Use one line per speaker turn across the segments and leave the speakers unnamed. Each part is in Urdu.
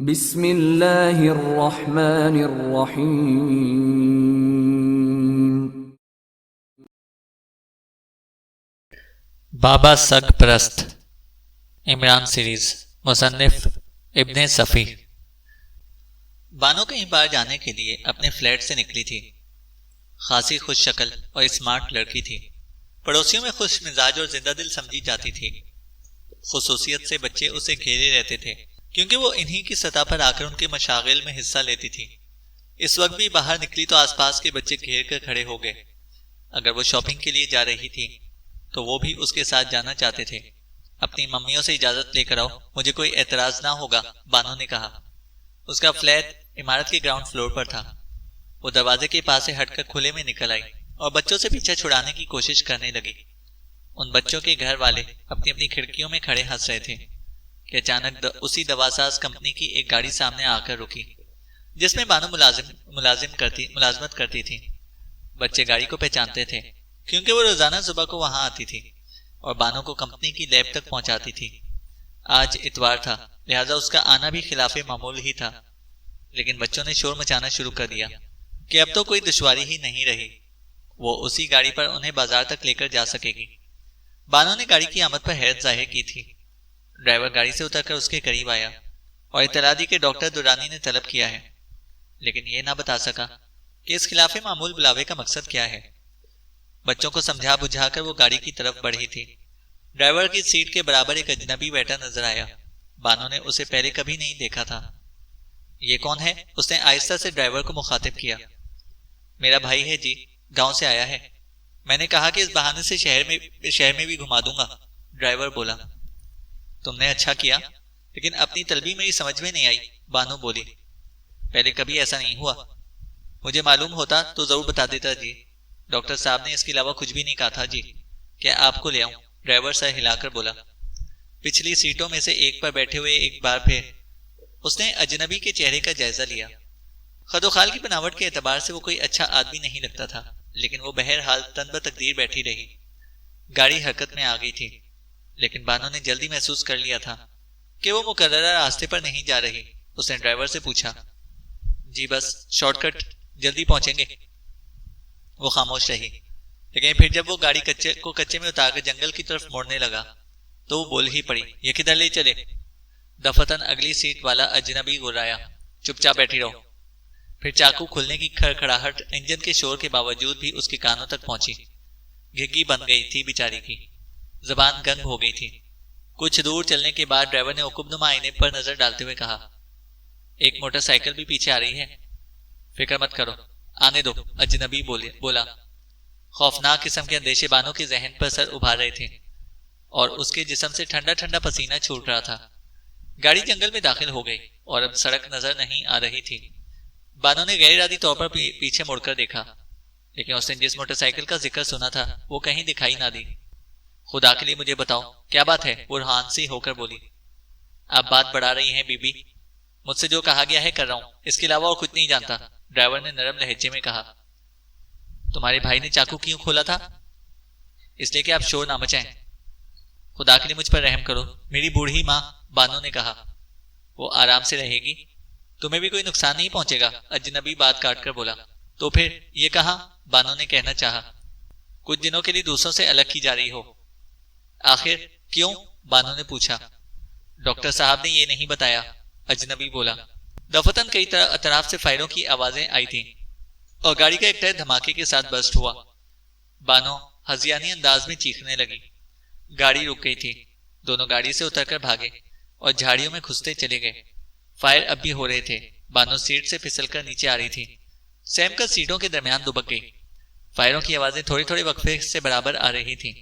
بسم اللہ الرحمن الرحیم۔
بابا سگ پرست عمران سیریز، مصنف ابن صفی۔ بانو کہیں باہر جانے کے لیے اپنے فلیٹ سے نکلی تھی۔ خاصی خوش شکل اور اسمارٹ لڑکی تھی، پڑوسیوں میں خوش مزاج اور زندہ دل سمجھی جاتی تھی۔ خصوصیت سے بچے اسے گھیرے رہتے تھے کیونکہ وہ انہی کی سطح پر آ کر ان کے مشاغل میں حصہ لیتی تھی۔ اس وقت بھی باہر نکلی تو آس پاس کے بچے گھیر کر کھڑے ہو گئے۔ اگر وہ شاپنگ کے لیے جا رہی تھی تو وہ بھی اس کے ساتھ جانا چاہتے تھے۔ اپنی ممیوں سے اجازت لے کر آؤ، مجھے کوئی اعتراض نہ ہوگا، بانو نے کہا۔ اس کا فلیٹ عمارت کے گراؤنڈ فلور پر تھا۔ وہ دروازے کے پاس سے ہٹ کر کھلے میں نکل آئی اور بچوں سے پیچھا چھڑانے کی کوشش کرنے لگی۔ ان بچوں کے گھر والے اپنی اپنی کھڑکیوں میں کھڑے ہنس رہے تھے کہ اچانک اسی دواساز کمپنی کی ایک گاڑی سامنے آ کر رکی جس میں بانو ملازمت کرتی تھی۔ بچے گاڑی کو پہچانتے تھے کیونکہ وہ روزانہ صبح کو وہاں آتی تھی اور بانو کو کمپنی کی لیب تک پہنچاتی تھی۔ آج اتوار تھا، لہذا اس کا آنا بھی خلاف معمول ہی تھا، لیکن بچوں نے شور مچانا شروع کر دیا کہ اب تو کوئی دشواری ہی نہیں رہی، وہ اسی گاڑی پر انہیں بازار تک لے کر جا سکے گی۔ بانو نے گاڑی کی آمد پر حیرت ظاہر کی تھی۔ ڈرائیور گاڑی سے اتر کر اس کے قریب آیا اور اطلاع دی کہ ڈاکٹر دورانی نے طلب کیا ہے، لیکن یہ نہ بتا سکا کہ اس خلاف معمول بلاوے کا مقصد کیا ہے۔ بچوں کو سمجھا بجھا کر وہ گاڑی کی طرف بڑھی تھی۔ ڈرائیور کی سیٹ کے برابر ایک اجنبی بیٹھا نظر آیا۔ بانو نے اسے پہلے کبھی نہیں دیکھا تھا۔ یہ کون ہے؟ اس نے آہستہ سے ڈرائیور کو مخاطب کیا۔ میرا بھائی ہے جی، گاؤں سے آیا ہے۔ میں نے کہا کہ اس بہانے سے شہر میں بھی گھما دوں گا، ڈرائیور بولا۔ تم نے اچھا کیا، لیکن اپنی طلبی میری سمجھ میں نہیں آئی، بانو بولی۔ پہلے کبھی ایسا نہیں ہوا، مجھے معلوم ہوتا تو ضرور بتا دیتا جی۔ ڈاکٹر صاحب نے اس کے علاوہ کچھ بھی نہیں کہا تھا جی۔ کیا آپ کو لے آؤں؟ ڈرائیور سر ہلا کر بولا۔ پچھلی سیٹوں میں سے ایک پر بیٹھے ہوئے ایک بار پھر اس نے اجنبی کے چہرے کا جائزہ لیا۔ خد و خال کی بناوٹ کے اعتبار سے وہ کوئی اچھا آدمی نہیں لگتا تھا، لیکن وہ بہرحال تن بتقدیر بیٹھی رہی۔ گاڑی حرکت میں آ گئی تھی، لیکن بانو نے جلدی محسوس کر لیا تھا کہ وہ مقررہ راستے پر نہیں جا رہی۔ اس نے ڈرائیور سے پوچھا، جی بس شارٹ کٹ، جلدی پہنچیں گے۔ وہ خاموش رہی، لیکن پھر جب وہ گاڑی کچے میں اتار کر جنگل کی طرف موڑنے لگا تو وہ بول ہی پڑی، یہ کدھر لے چلے؟ دفتن اگلی سیٹ والا اجنبی گرایا، چپ چاپ بیٹھی رہو۔ پھر چاقو کھلنے کی کھڑکھڑاہٹ انجن کے شور کے باوجود بھی اس کے کانوں تک پہنچی۔ گھگی بن گئی تھی بیچاری کی، زبان گنگ ہو گئی تھی۔ کچھ دور چلنے کے بعد ڈرائیور نے عقب نما آئینے پر نظر ڈالتے ہوئے کہا، ایک موٹر سائیکل بھی پیچھے آ رہی ہے۔ فکر مت کرو، آنے دو، اجنبی بولا۔ خوفناک قسم کے اندیشے بانو کے ذہن پر سر ابھار رہے تھے اور اس کے جسم سے ٹھنڈا ٹھنڈا پسینہ چھوٹ رہا تھا۔ گاڑی جنگل میں داخل ہو گئی اور اب سڑک نظر نہیں آ رہی تھی۔ بانو نے غیر ارادی طور پر پیچھے مڑ کر دیکھا، لیکن اس نے جس موٹر سائیکل کا ذکر سنا تھا وہ کہیں دکھائی نہ دی۔ خدا کے لیے مجھے بتاؤ کیا بات ہے؟ وہ روحان سی ہو کر بولی۔ آپ بات بڑھا رہی ہیں بی بی، مجھ سے جو کہا گیا ہے کر رہا ہوں، اس کے علاوہ اور کچھ نہیں جانتا، ڈرائیور نے نرم لہجے میں کہا۔ تمہارے بھائی نے چاقو کیوں کھولا تھا؟ اس لیے کہ آپ شور نہ مچائیں۔ خدا کے لیے مجھ پر رحم کرو، میری بوڑھی ماں، بانو نے کہا۔ وہ آرام سے رہے گی، تمہیں بھی کوئی نقصان نہیں پہنچے گا، اجنبی بات کاٹ کر بولا۔ تو پھر یہ کہاں؟ بانو نے کہنا چاہا۔ کچھ دنوں کے لیے دوسروں سے الگ کی جا رہی ہو۔ آخر کیوں؟ بانو نے پوچھا۔ ڈاکٹر صاحب نے یہ نہیں بتایا، اجنبی بولا۔ دفتن کئی اطراف سے فائروں کی آوازیں آئی تھیں اور گاڑی کا ایک ٹائر دھماکے کے ساتھ برسٹ ہوا۔ بانو ہذیانی انداز میں چیخنے لگی۔ گاڑی رک گئی تھی، دونوں گاڑی سے اتر کر بھاگے اور جھاڑیوں میں گھستے چلے گئے۔ فائر اب بھی ہو رہے تھے۔ بانو سیٹ سے پھسل کر نیچے آ رہی تھی۔ سیم کر سیٹوں کے درمیان دبک گئی۔ فائروں کی آوازیں تھوڑی تھوڑی وقفے سے برابر آ رہی تھیں۔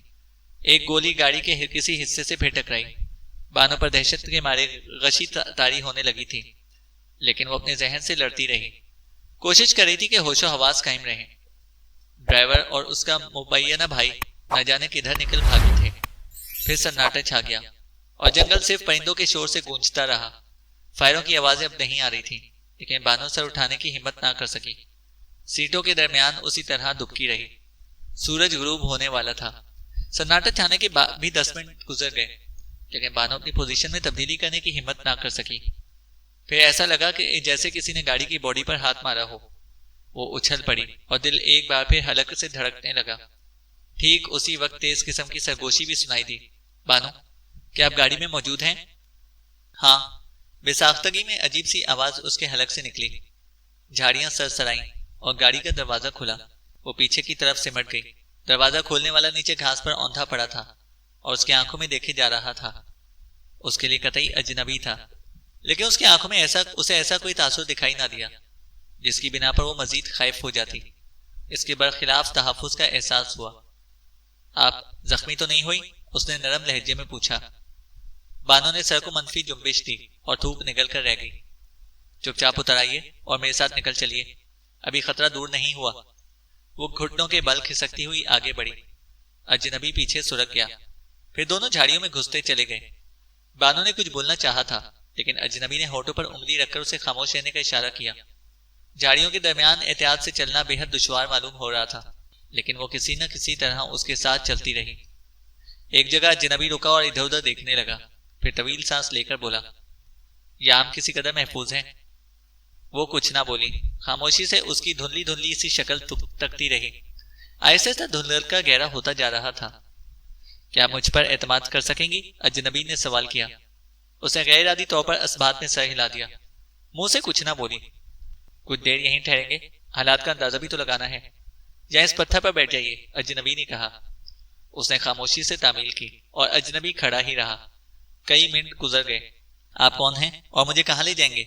ایک گولی گاڑی کے کسی حصے سے پھر ٹکرائی۔ بانو پر دہشت کے مارے غشی طاری ہونے لگی تھی، لیکن وہ اپنے ذہن سے لڑتی رہی، کوشش کر رہی تھی کہ ہوش و حواس قائم رہیں۔ ڈرائیور اور اس کا مبینہ بھائی نہ جانے کدھر نکل بھاگے تھے۔ پھر سناٹا چھا گیا اور جنگل صرف پرندوں کے شور سے گونجتا رہا۔ فائروں کی آوازیں اب نہیں آ رہی تھیں، لیکن بانو سر اٹھانے کی ہمت نہ کر سکی۔ سیٹوں کے درمیان اسی طرح دبکی رہی۔ سورج غروب ہونے والا تھا۔ سناٹا چھانے کے بعد بھی 10 منٹ گزر گئے، لیکن بانو اپنی پوزیشن میں تبدیلی کرنے کی ہمت نہ کر سکی۔ پھر ایسا لگا کہ جیسے کسی نے گاڑی کی باڈی پر ہاتھ مارا ہو۔ وہ اچھل پڑی اور دل ایک بار پھر حلق سے دھڑکنے لگا۔ ٹھیک اسی وقت تیز قسم کی سرگوشی بھی سنائی دی۔ بانو، کیا آپ گاڑی میں موجود ہیں؟ ہاں، بے ساختگی میں عجیب سی آواز اس کے حلق سے نکلی۔ جھاڑیاں سرسرائیں اور گاڑی کا دروازہ کھلا۔ وہ پیچھے کی طرف سمٹ گئی۔ دروازہ کھولنے والا نیچے گھاس پر اوندھا پڑا تھا اور اس کی آنکھوں میں دیکھے جا رہا تھا۔ اس کے لیے قطعی اجنبی تھا، لیکن اس کی آنکھوں میں اسے ایسا کوئی تاثر دکھائی نہ دیا جس کی بنا پر وہ مزید خائف ہو جاتی۔ اس کے برخلاف تحفظ کا احساس ہوا۔ آپ زخمی تو نہیں ہوئی؟ اس نے نرم لہجے میں پوچھا۔ بانو نے سر کو منفی جنبش دی اور تھوک نگل کر رہ گئی۔ چپ چاپ اتر آئیے اور میرے ساتھ نکل چلیے، ابھی خطرہ دور نہیں ہوا۔ وہ گھٹنوں کے بل کھسکتی ہوئی آگے بڑھی۔ اجنبی پیچھے سرک گیا، پھر دونوں جھاڑیوں میں گھستے چلے گئے۔ بانو نے کچھ بولنا چاہا تھا، لیکن اجنبی نے ہونٹوں پر انگلی رکھ کر اسے خاموش رہنے کا اشارہ کیا۔ جھاڑیوں کے درمیان احتیاط سے چلنا بے حد دشوار معلوم ہو رہا تھا، لیکن وہ کسی نہ کسی طرح اس کے ساتھ چلتی رہی۔ ایک جگہ اجنبی رکا اور ادھر ادھر دیکھنے لگا، پھر طویل سانس لے کر بولا، یہ آم کسی قدر محفوظ ہیں؟ وہ کچھ نہ بولی، خاموشی سے اس کی دھندلی دھندلی سی شکل تکتی رہی۔ آہستہ آہستہ دھندل کا گہرا ہوتا جا رہا تھا۔ کیا مجھ پر اعتماد کر سکیں گی؟ اجنبی نے سوال کیا۔ اس نے غیر عادی طور پر اسبات میں سر ہلا دیا، منہ سے کچھ نہ بولی۔ کچھ دیر یہیں ٹھہریں گے، حالات کا اندازہ بھی تو لگانا ہے، یا اس پتھر پر بیٹھ جائیے، اجنبی نے کہا۔ اس نے خاموشی سے تعمیل کی اور اجنبی کھڑا ہی رہا۔ کئی منٹ گزر گئے۔ آپ کون ہیں اور مجھے کہاں لے جائیں گے؟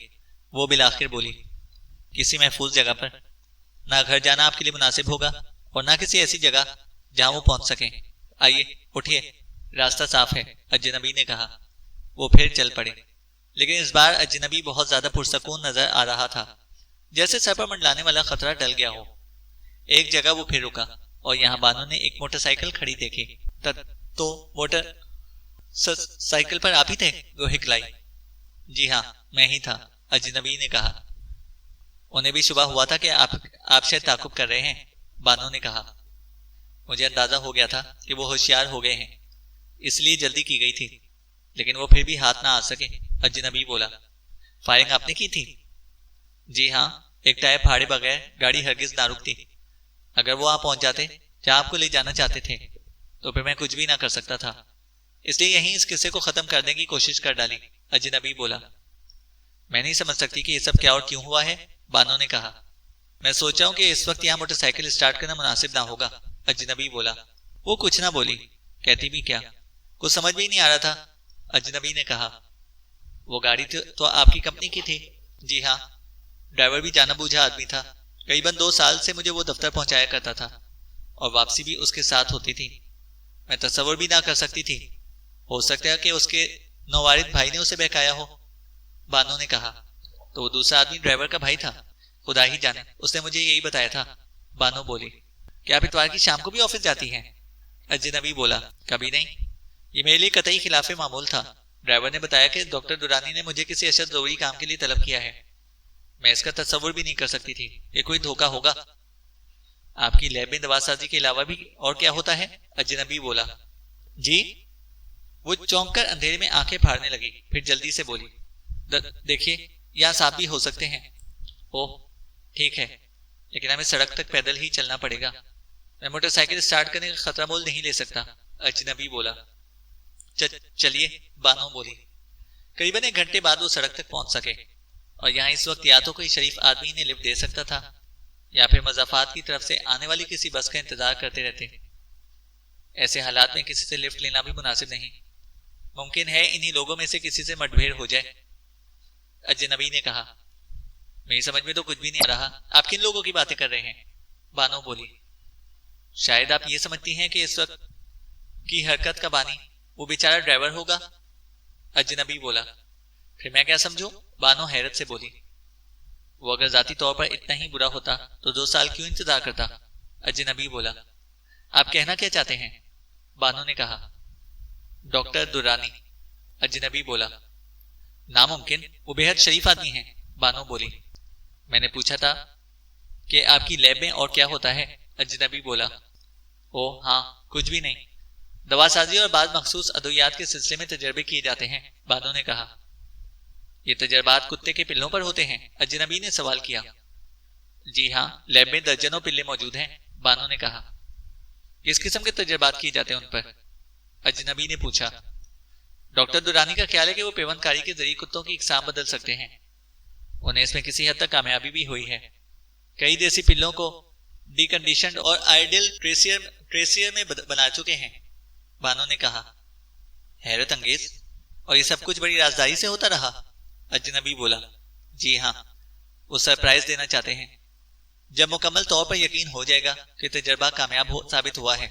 وہ بالآخر بولی۔ کسی محفوظ جگہ پر۔ نہ گھر جانا آپ کے لیے مناسب ہوگا اور نہ کسی ایسی جگہ جہاں وہ پہنچ سکیں۔ آئیے اٹھیے، راستہ صاف ہے، اجنبی نے کہا۔ وہ پھر چل پڑے، لیکن اس بار اجنبی بہت زیادہ پرسکون نظر آ رہا تھا، جیسے سر پر منڈلانے والا خطرہ ٹل گیا ہو۔ ایک جگہ وہ پھر رکا اور یہاں بانو نے ایک موٹر سائیکل کھڑی دیکھی۔ تو موٹر سائیکل پر آپ ہی تھے؟ وہ ہکلائی۔ جی ہاں، میں ہی تھا، اجنبی نے کہا۔ انہیں بھی شبہ ہوا تھا کہ آپ شاید تعاقب کر رہے ہیں، بانو نے کہا۔ مجھے اندازہ ہو گیا تھا کہ وہ ہوشیار ہو گئے ہیں، اس لیے جلدی کی گئی تھی، لیکن وہ پھر بھی ہاتھ نہ آ سکے، اجنبی بولا۔ فائرنگ آپ نے کی تھی؟ جی ہاں، ایک ٹائر پھاڑے بغیر گاڑی ہرگز نہ رکتی۔ اگر وہ وہاں پہنچ جاتے جہاں آپ کو لے جانا چاہتے تھے تو پھر میں کچھ بھی نہ کر سکتا تھا، اس لیے یہیں اس قصے کو ختم کرنے کی کوشش کر ڈالی، اجنبی بولا۔ میں نہیں سمجھ سکتی کہ یہ سب کیا اور کیوں ہوا ہے، بانو نے کہا۔ میں سوچا ہوں کہ اس وقت یہاں موٹر سائیکل اسٹارٹ کرنا مناسب نہ ہوگا، اجنبی بولا۔ وہ کچھ نہ بولی، کہتی بھی کیا، کچھ سمجھ بھی نہیں آ رہا تھا، اجنبی نے کہا۔ وہ گاڑی تو آپ کی کمپنی کی تھی؟ جی ہاں، ڈرائیور بھی جانا بوجھا آدمی تھا، قریباً 2 سال سے مجھے وہ دفتر پہنچایا کرتا تھا اور واپسی بھی اس کے ساتھ ہوتی تھی۔ میں تصور بھی نہ کر سکتی تھی، ہو سکتا ہے کہ اس کے نووارد بھائی نے اسے بہکایا ہو، بانو نے کہا۔ تو وہ دوسرا آدمی ڈرائیور کا بھائی تھا؟ خدا ہی جانے، اس نے مجھے یہی بتایا تھا، بانو بولی۔ کیا آپ اتوار کی شام کو بھی آفس جاتی ہیں؟ اجنبی بولا۔ کبھی نہیں، یہ میرے لیے قطعی خلاف معمول تھا۔ ڈرائیور نے بتایا کہ ڈاکٹر دورانی نے مجھے کسی اشد ضروری کام کے لیے طلب کیا ہے، میں اس کا تصور بھی نہیں کر سکتی تھی، یہ کوئی دھوکہ ہوگا۔ آپ کی لیب میں دوا سازی کے علاوہ بھی اور کیا ہوتا ہے؟ اجنبی بولا۔ جی؟ وہ چونک کر اندھیرے میں آنکھیں پھاڑنے لگی، پھر جلدی سے بولی، دیکھیے یہاں سانپ بھی ہو سکتے ہیں۔ اوہ ٹھیک ہے، لیکن ہمیں سڑک تک پیدل ہی چلنا پڑے گا، میں موٹر سائیکل اسٹارٹ کرنے کا خطرہ مول نہیں لے سکتا، اجنبی بولا۔ چلیے، بانو بولی۔ قریباً 1 گھنٹے بعد وہ سڑک تک پہنچ سکے، اور یہاں اس وقت یا تو کوئی شریف آدمی نے لفٹ دے سکتا تھا یا پھر مضافات کی طرف سے آنے والی کسی بس کا انتظار کرتے رہتے۔ ایسے حالات میں کسی سے لفٹ لینا بھی مناسب نہیں، ممکن ہے انہی لوگوں میں سے کسی سے مٹبھیڑ ہو جائے، اجنبی نے کہا۔ میری سمجھ میں تو کچھ بھی نہیں آ رہا، آپ کن لوگوں کی باتیں کر رہے ہیں، بانو بولی۔ شاید آپ یہ سمجھتی ہیں کہ اس وقت کی حرکت کا بانی وہ بیچارہ ڈرائیور ہوگا، اجنبی بولا۔ پھر میں کیا سمجھوں، بانو حیرت سے بولی۔ وہ اگر ذاتی طور پر اتنا ہی برا ہوتا تو 2 سال کیوں انتظار کرتا، اجنبی بولا۔ آپ کہنا کیا چاہتے ہیں، بانو نے کہا۔ ڈاکٹر دورانی، اجنبی بولا۔ ناممکن، وہ بے حد شریف آدمی ہیں، بانو بولی۔ میں نے پوچھا تھا کہ آپ کی لیب میں اور کیا ہوتا ہے، اجنبی بولا۔ او ہاں، کچھ بھی نہیں، دوا سازی اور بعض مخصوص ادویات کے سلسلے میں تجربے کیے جاتے ہیں، بانو نے کہا۔ یہ تجربات کتے کے پلوں پر ہوتے ہیں؟ اجنبی نے سوال کیا۔ جی ہاں، لیب میں درجنوں پلے موجود ہیں، بانو نے کہا۔ کس قسم کے تجربات کیے جاتے ہیں ان پر؟ اجنبی نے پوچھا۔ ڈاکٹر دورانی کا خیال ہے کہ وہ پیوند کاری کے ذریعے کتوں کی اقسام بدل سکتے ہیں۔ انہیں اس میں کسی حد تک کامیابی بھی ہوئی ہے۔ کئی دیسی پلوں کو ڈی کنڈیشنڈ اور آئیڈل ٹریسیر میں بنا چکے ہیں، بانو نے کہا۔ حیرت انگیز، اور یہ سب کچھ بڑی رازداری سے ہوتا رہا؟ اجنبی بولا۔ جی ہاں، وہ سرپرائز دینا چاہتے ہیں۔ جب مکمل طور پر یقین ہو جائے گا کہ تجربہ کامیاب ثابت ہوا ہے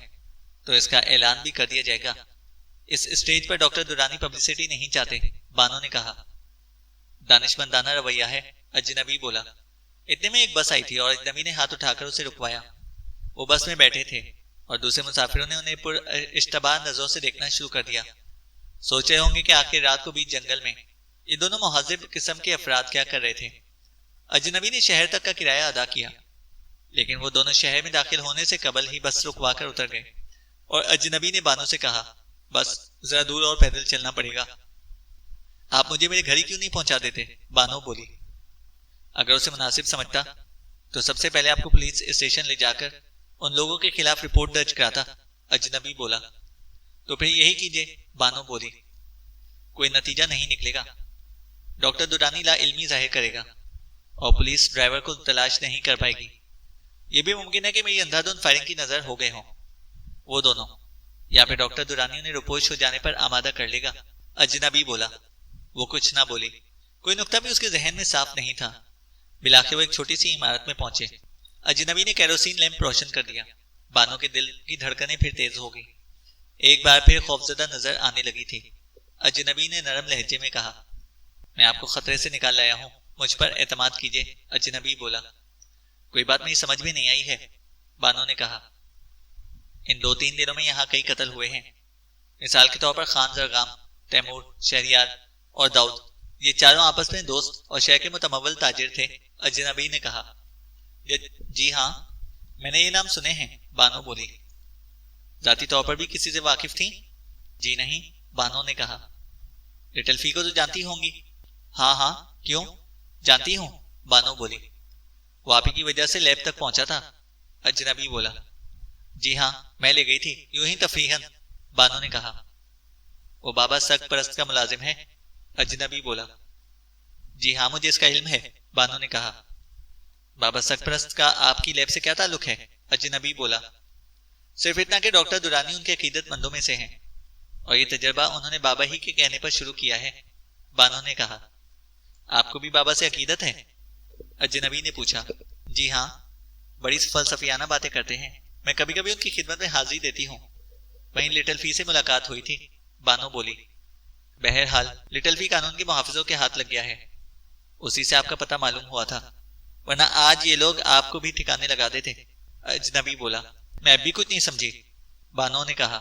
تو اس کا اعلان بھی کر دیا جائے گا۔ اس اسٹیج پر ڈاکٹر دورانی پبلسٹی نہیں چاہتے، بانو نے کہا۔ دانشمندانہ رویہ ہے، اجنبی بولا۔ اتنے میں ایک بس آئی تھی اور اجنبی نے ہاتھ اٹھا کر اسے رکوایا۔ وہ بس میں بیٹھے تھے اور دوسرے مسافروں نے انہیں پر اشتباہ نظروں سے دیکھنا شروع کر دیا۔ سوچ رہے ہوں گے کہ آخر رات کو بیچ جنگل میں یہ دونوں مہذب قسم کے افراد کیا کر رہے تھے۔ اجنبی نے شہر تک کا کرایہ ادا کیا، لیکن وہ دونوں شہر میں داخل ہونے سے قبل ہی بس رکوا کر اتر گئے، اور اجنبی نے بانو سے کہا، بس ذرا دور اور پیدل چلنا پڑے گا۔ آپ مجھے میرے گھر ہی کیوں نہیں پہنچا دیتے؟ بانو بولی۔ اگر اسے مناسب سمجھتا تو سب سے پہلے آپ کو پولیس اسٹیشن لے جا کر ان لوگوں کے خلاف رپورٹ درج کراتا، اجنبی بولا۔ تو پھر یہی کیجئے، بانو بولی۔ کوئی نتیجہ نہیں نکلے گا۔ ڈاکٹر دورانی لا علمی ظاہر کرے گا اور پولیس ڈرائیور کو تلاش نہیں کر پائے گی۔ یہ بھی ممکن ہے کہ میری اندھا دھند فائرنگ کی نظر ہو گئے ہوں وہ دونوں، یا پھر ڈاکٹر دورانی انہیں روپوش ہو جانے پر آمادہ کر لے گا، اجنبی بولا۔ وہ کچھ نہ بولی، کوئی نقطہ بھی اس کے ذہن میں صاف نہیں تھا۔ بلاخر وہ ایک چھوٹی سی عمارت میں پہنچے۔ اجنبی نے کیروسین لیمپ روشن کر دیا۔ بانو کے دل کی دھڑکنیں پھر تیز ہو گئی۔ ایک بار پھر خوفزدہ نظر آنے لگی تھی۔ اجنبی نے نرم لہجے میں کہا، میں آپ کو خطرے سے نکال لایا ہوں، مجھ پر اعتماد کیجیے، اجنبی بولا۔ کوئی بات میری سمجھ میں نہیں آئی ہے، بانو نے کہا۔ ان 2-3 دنوں میں یہاں کئی قتل ہوئے ہیں۔ مثال کے طور پر خان زرغام، تیمور، شہریار اور داؤد، یہ چاروں آپس میں دوست اور شہر کے متمول تاجر تھے، اجنبی نے کہا۔ جی ہاں، میں نے یہ نام سنے ہیں، بانو بولی۔ ذاتی طور پر بھی کسی سے واقف تھیں؟ جی نہیں، بانو نے کہا۔ لٹل فی کو تو جانتی ہوں گی؟ ہاں ہاں، کیوں؟ جانتی ہوں، بانو بولی۔ وہ آپ ہی کی وجہ سے لیب تک پہنچا تھا، اجنبی بولا۔ جی ہاں، میں لے گئی تھی، یوں ہی تفریحاً، بانو نے کہا۔ وہ بابا سگ پرست کا ملازم ہے، اجنبی بولا۔ جی ہاں، مجھے اس کا علم ہے، بانو نے کہا۔ بابا سگ پرست کا آپ کی لیب سے کیا تعلق ہے؟ اجنبی بولا۔ صرف اتنا کہ ڈاکٹر دورانی ان کے عقیدت مندوں میں سے ہیں، اور یہ تجربہ انہوں نے بابا ہی کے کہنے پر شروع کیا ہے، بانو نے کہا۔ آپ کو بھی بابا سے عقیدت ہے؟ اجنبی نے پوچھا۔ جی ہاں، بڑی فلسفیانہ باتیں کرتے ہیں، میں کبھی کبھی ان کی خدمت میں حاضری دیتی ہوں۔ وہیں لٹل فی سے ملاقات ہوئی تھی، بانو بولی۔ بہرحال لٹل فی قانون کے محافظوں کے ہاتھ لگ گیا ہے، اسی سے آپ کا پتہ معلوم ہوا تھا، ورنہ آج یہ لوگ آپ کو بھی ٹھکانے لگا دیتے، اجنبی بولا۔ میں اب بھی کچھ نہیں سمجھی، بانو نے کہا۔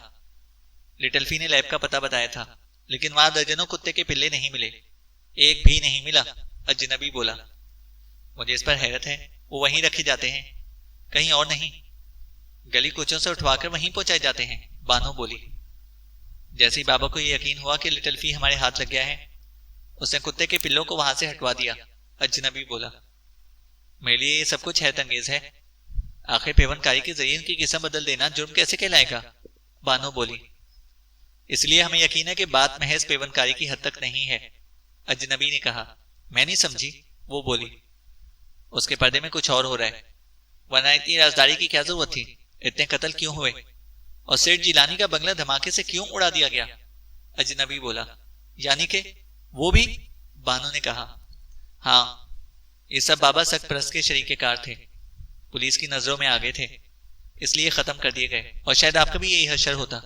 لٹل فی نے لیب کا پتہ بتایا تھا، لیکن وہاں درجنوں کتے کے پلے نہیں ملے، ایک بھی نہیں ملا، اجنبی بولا۔ مجھے اس پر حیرت ہے، وہ وہیں رکھے جاتے ہیں، کہیں اور نہیں، گلی کوچوں سے اٹھوا کر وہیں پہنچائے جاتے ہیں، بانو بولی۔ جیسے ہی بابا کو یہ یقین ہوا کہ لٹل فی ہمارے ہاتھ لگ گیا ہے، اس نے کتے کے پلوں کو وہاں سے ہٹوا دیا، اجنبی بولا۔ میرے لیے یہ سب کچھ حیرت انگیز ہے، آخر پیون کاری کے ذریعے ان کی قسم بدل دینا جرم کیسے کہلائے گا، بانو بولی۔ اس لیے ہمیں یقین ہے کہ بات محض پیون کاری کی حد تک نہیں ہے، اجنبی نے کہا۔ میں نہیں سمجھی، وہ بولی۔ اس کے پردے میں کچھ اور ہو رہا ہے، ورنہ اتنی رازداری کی کیا ضرورت تھی؟ اتنے قتل کیوں ہوئے؟ اور سیٹھ جیلانی کا بنگلہ دھماکے سے کیوں اڑا دیا گیا؟ اجنبی بولا۔ یعنی کہ وہ بھی؟ بانو نے کہا۔ ہاں، یہ سب بابا سگ پرست کے شریک کار تھے، پولیس کی نظروں میں آگے تھے، اس لیے ختم کر دیے گئے، اور شاید آپ کا بھی یہی حشر ہوتا،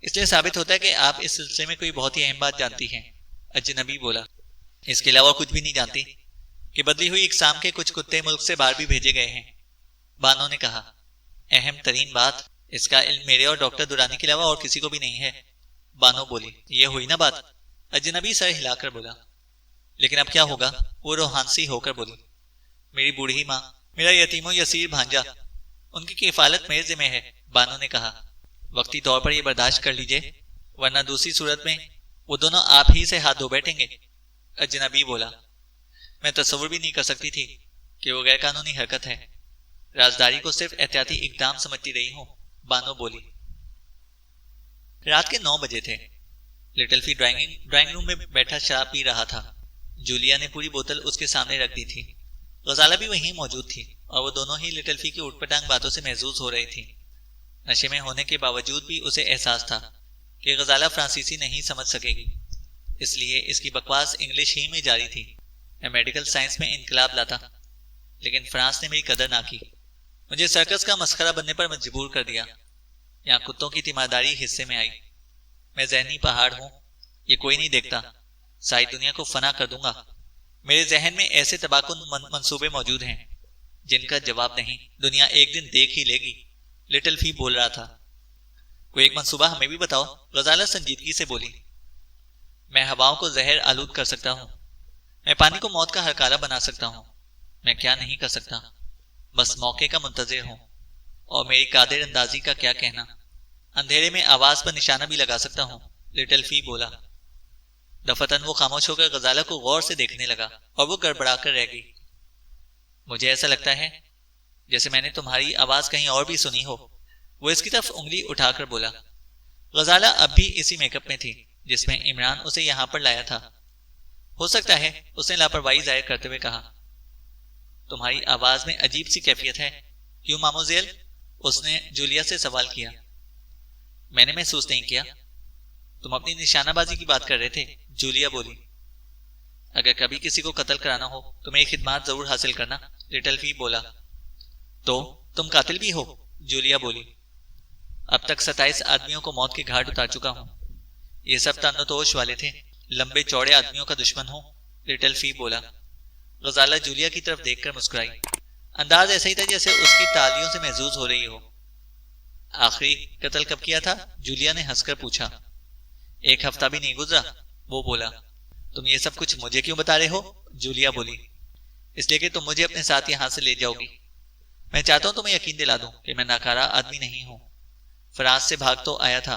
اس لیے ثابت ہوتا ہے کہ آپ اس سلسلے میں کوئی بہت ہی اہم بات جانتی ہیں، اجنبی بولا۔ اس کے علاوہ کچھ بھی نہیں جانتی کہ بدلی ہوئی اقسام کے کچھ کتے ملک سے باہر بھی بھیجے گئے ہیں، بانو نے کہا۔ اہم ترین بات، اس کا علم میرے اور ڈاکٹر دورانی کے علاوہ اور کسی کو بھی نہیں ہے، بانو بولی۔ یہ ہوئی نا بات، اجنبی سر ہلا کر بولا۔ لیکن اب کیا ہوگا؟ وہ روحانسی ہو کر بولی۔ میری بوڑھی ماں، میرا یتیم و یسیر بھانجا، ان کی کفالت میرے ذمہ ہے، بانو نے کہا۔ وقتی طور پر یہ برداشت کر لیجئے، ورنہ دوسری صورت میں وہ دونوں آپ ہی سے ہاتھ دھو بیٹھیں گے، اجنبی بولا۔ میں تصور بھی نہیں کر سکتی تھی کہ وہ غیر قانونی حرکت ہے۔ رازداری کو صرف احتیاطی اقدام سمجھتی رہی ہوں، بانو بولی۔ رات کے 9 بجے تھے۔ لٹل فی ڈرائنگ روم میں بیٹھا شراب پی رہا تھا۔ جولیا نے پوری بوتل اس کے سامنے رکھ دی تھی۔ غزالہ بھی وہیں موجود تھی اور وہ دونوں ہی لٹل فی کی اوٹ پٹانگ باتوں سے محظوظ ہو رہی تھی۔ نشے میں ہونے کے باوجود بھی اسے احساس تھا کہ غزالہ فرانسیسی نہیں سمجھ سکے گی، اس لیے اس کی بکواس انگلش ہی میں جاری تھی۔ میں میڈیکل سائنس میں انقلاب لاتا، لیکن فرانس نے میری قدر نہ کی، مجھے سرکس کا مسخرہ بننے پر مجبور کر دیا۔ یہاں کتوں کی تیمارداری حصے میں آئی۔ میں ذہنی پہاڑ ہوں، یہ کوئی نہیں دیکھتا، ساری دنیا کو فنا کر دوں گا۔ میرے ذہن میں ایسے تباہ کن منصوبے موجود ہیں جن کا جواب نہیں دنیا ایک دن دیکھ ہی لے گی۔ لٹل فی بول رہا تھا۔ کوئی ایک منصوبہ ہمیں بھی بتاؤ، غزالہ سنجیدگی سے بولی۔ میں ہواؤں کو زہر آلود کر سکتا ہوں، میں پانی کو موت کا ہرکارہ بنا سکتا ہوں، میں کیا نہیں کر سکتا، بس موقع کا منتظر ہوں، اور میری قادر اندازی کا کیا کہنا، اندھیرے میں آواز پر نشانہ بھی لگا سکتا ہوں، لٹل فی بولا۔ دفتن وہ خاموش ہو کر غزالہ کو غور سے دیکھنے لگا اور وہ گڑبڑا کر رہ گئی۔ مجھے ایسا لگتا ہے جیسے میں نے تمہاری آواز کہیں اور بھی سنی ہو، وہ اس کی طرف انگلی اٹھا کر بولا۔ غزالہ اب بھی اسی میک اپ میں تھی جس میں عمران اسے یہاں پر لایا تھا۔ ہو سکتا ہے، اس نے لاپرواہی ظاہر کرتے ہوئے کہا۔ تمہاری آواز میں عجیب سی کیفیت ہے، کیوں ماموزیل؟ اس نے جولیا سے سوال کیا۔ میں نے محسوس نہیں کیا۔ تم اپنی نشانہ بازی کی بات کر رہے تھے، جولیا بولی۔ اگر کبھی کسی کو قتل کرانا ہو تو میری خدمات ضرور حاصل کرنا، لٹل فی بولا۔ تو تم قاتل بھی ہو، جولیا بولی۔ اب تک 27 آدمیوں کو موت کے گھاٹ اتار چکا ہوں۔ یہ سب تانوتوش والے تھے، لمبے چوڑے آدمیوں کا دشمن ہوں، لٹل فی بولا۔ غزالہ جولیا کی طرف دیکھ کر مسکرائی۔ انداز ایسا ہی تھا جیسے اس کی تالیوں سے محظوظ ہو رہی ہو۔ آخری قتل کب کیا تھا؟ جولیا نے ہنس کر پوچھا۔ 1 ہفتہ بھی نہیں گزرا، وہ بولا۔ تم یہ سب کچھ مجھے کیوں بتا رہے ہو؟ جولیا بولی۔ اس لیے کہ تم مجھے اپنے ساتھ یہاں سے لے جاؤ گی۔ میں چاہتا ہوں تمہیں یقین دلا دوں کہ میں ناکارہ آدمی نہیں ہوں۔ فرانس سے بھاگ تو آیا تھا،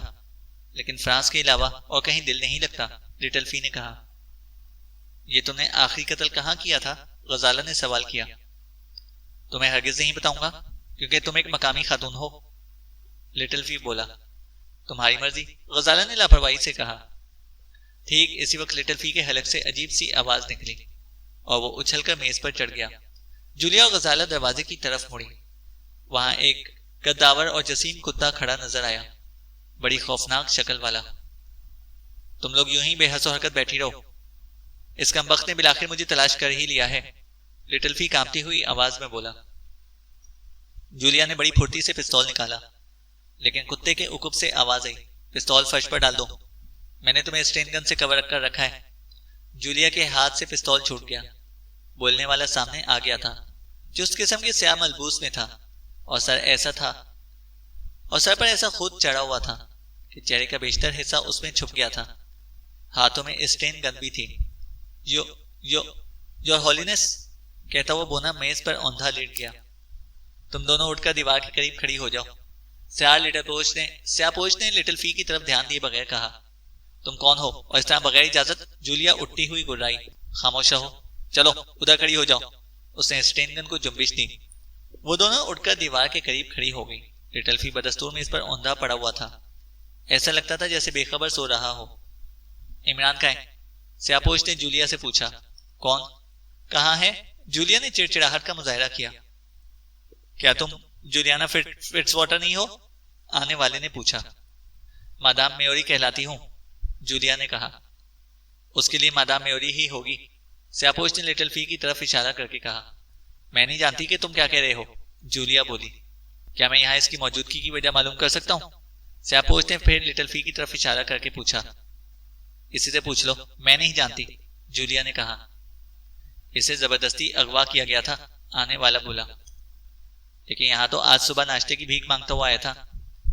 لیکن فرانس کے علاوہ اور کہیں دل نہیں لگتا، لٹل فی نے کہا۔ یہ تم نے آخری قتل کہاں کیا تھا؟ غزالہ نے سوال کیا۔ تمہیں ہرگز نہیں بتاؤں گا کیونکہ تم ایک مقامی خاتون ہو، لٹل فی بولا۔ تمہاری مرضی، غزالہ نے لاپرواہی سے کہا۔ ٹھیک اسی وقت لٹل فی کے حلق سے عجیب سی آواز نکلی اور وہ اچھل کر میز پر چڑھ گیا۔ جولیا اور غزالہ دروازے کی طرف مڑی۔ وہاں ایک قداور اور جسیم کتا کھڑا نظر آیا، بڑی خوفناک شکل والا۔ تم لوگ یوں ہی بے حس و حرکت بیٹھی رہو، اس کمبخت نے بالآخر مجھے تلاش کر ہی لیا ہے، لٹل فی کانپتی ہوئی آواز میں بولا۔ جولیا نے بڑی پھرتی سے پستول نکالا، لیکن کتے کے عقب سے آواز آئی، پستول فرش پر ڈال دو، میں نے تمہیں اسٹین گن سے کور کر رکھا ہے۔ جولیا کے ہاتھ سے پستول چھوٹ گیا۔ بولنے والا سامنے آ گیا تھا، جو اس قسم کے سیاہ ملبوس میں تھا، اور سر پر ایسا خود چڑھا ہوا تھا کہ چہرے کا بیشتر حصہ اس میں چھپ گیا تھا۔ ہاتھوں میں اسٹین گن بھی تھی۔ یور ہولینس، کہتا وہ بونا میز پر اوندھا لیٹ گیا۔ تم دونوں اٹھ کر دیوار کے قریب کھڑی ہو جاؤ، سیاہ پوش نے لٹل فی کی طرف دھیان دیے بغیر کہا۔ تم کون ہو اور اس طرح بغیر اجازت؟ جولیا اٹھتی ہوئی گرائی۔ خاموش رہو، چلو ادھر کھڑی ہو جاؤ، اس نے اسٹین گن کو جنبش دی۔ وہ دونوں اٹھ کر دیوار کے قریب کھڑی ہو گئی۔ لٹل فی بدستور میں اس پر اوندھا پڑا ہوا تھا، ایسا لگتا تھا جیسے بے خبر سو رہا ہو۔ عمران کہاں ہے؟ سیاہ پوش نے جولیا سے پوچھا۔ کون؟ کہاں ہے؟ جولیا نے چڑچڑاہٹ کا مظاہرہ کیا۔ کیا تم جولیانا فٹس واٹر نہیں ہو؟ آنے والے نے پوچھا۔ مادام میوری کہلاتی ہوں، جولیا نے کہا۔ اس کے لیے مادام میوری ہی ہوگی، سیاپوش نے لٹل فی کی طرف اشارہ کر کے کہا۔ میں نہیں جانتی کہ تم کیا کہہ رہے ہو، جولیا بولی۔ کیا میں یہاں اس کی موجودگی کی وجہ معلوم کر سکتا ہوں؟ سیاپوش نے پھر لٹل فی کی طرف اشارہ کر کے پوچھا۔ اسی سے پوچھ لو، میں نہیں جانتی، جولیا نے کہا۔ اسے زبردستی اغوا کیا گیا تھا، آنے والا بولا۔ لیکن یہاں تو آج صبح ناشتے کی بھیک مانگتا ہوا آیا تھا،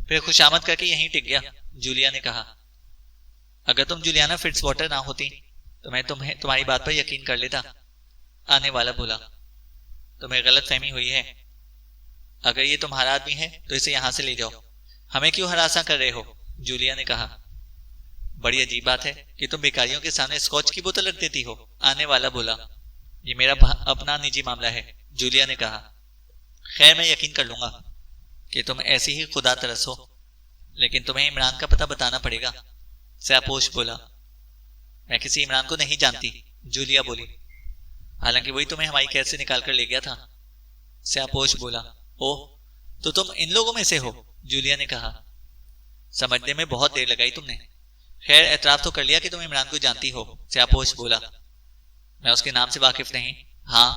پھر خوشامد کر کے یہیں ٹک گیا، جولیا نے کہا۔ اگر تم جولیانا فٹس واٹر نہ ہوتی تو میں تمہاری بات پر یقین کر لیتا، آنے والا بولا۔ تمہیں غلط فہمی ہوئی ہے، اگر یہ تمہارا آدمی ہے تو اسے یہاں سے لے جاؤ، ہمیں کیوں ہراساں کر رہے ہو، جولیا نے کہا۔ بڑی عجیب بات ہے کہ تم بیکاریوں کے سامنے اسکاچ کی بوتل رکھ دیتی ہو، آنے والا بولا۔ یہ میرا اپنا نجی معاملہ ہے، جولیا نے کہا۔ خیر میں یقین کر لوں گا کہ تم ایسی ہی خدا ترس ہو، لیکن تمہیں عمران کا پتہ بتانا پڑے گا، سیاپوش بولا۔ میں کسی عمران کو نہیں جانتی، جولیا بولی، حالانکہ وہی تمہیں ہماری قید سے نکال کر لے گیا تھا، سیاپوش بولا۔ اوہ، تو تم ان لوگوں میں سے ہو، جولیا نے کہا۔ سمجھنے میں بہت دیر لگائی تم نے۔ خیر اعتراف تو کر لیا کہ تم عمران کو جانتی ہو، سیاپوش بولا۔ میں اس کے نام سے واقف نہیں۔ ہاں،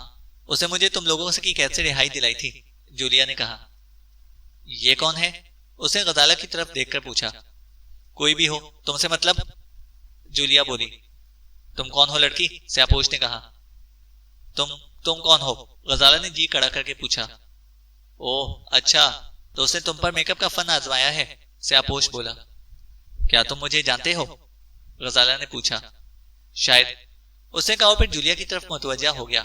اسے مجھے تم لوگوں سے کی قید سے رہائی دلائی تھی، جولیا نے کہا۔ یہ کون ہے؟ اس نے غزالہ کی طرف دیکھ کر پوچھا۔ کوئی بھی ہو، تم سے مطلب، جولیا بولی۔ تم کون ہو لڑکی؟ سیاپوش نے کہا۔ تم کون ہو؟ غزالہ نے جی کڑا کر کے پوچھا۔ اوہ اچھا، تو اس نے تم پر میک اپ کا فن آزمایا ہے، سیاپوش بولا۔ کیا تم مجھے جانتے ہو؟ غزالہ نے پوچھا۔ شاید، اس نے کہا اور پھر جولیا کی طرف متوجہ ہو گیا۔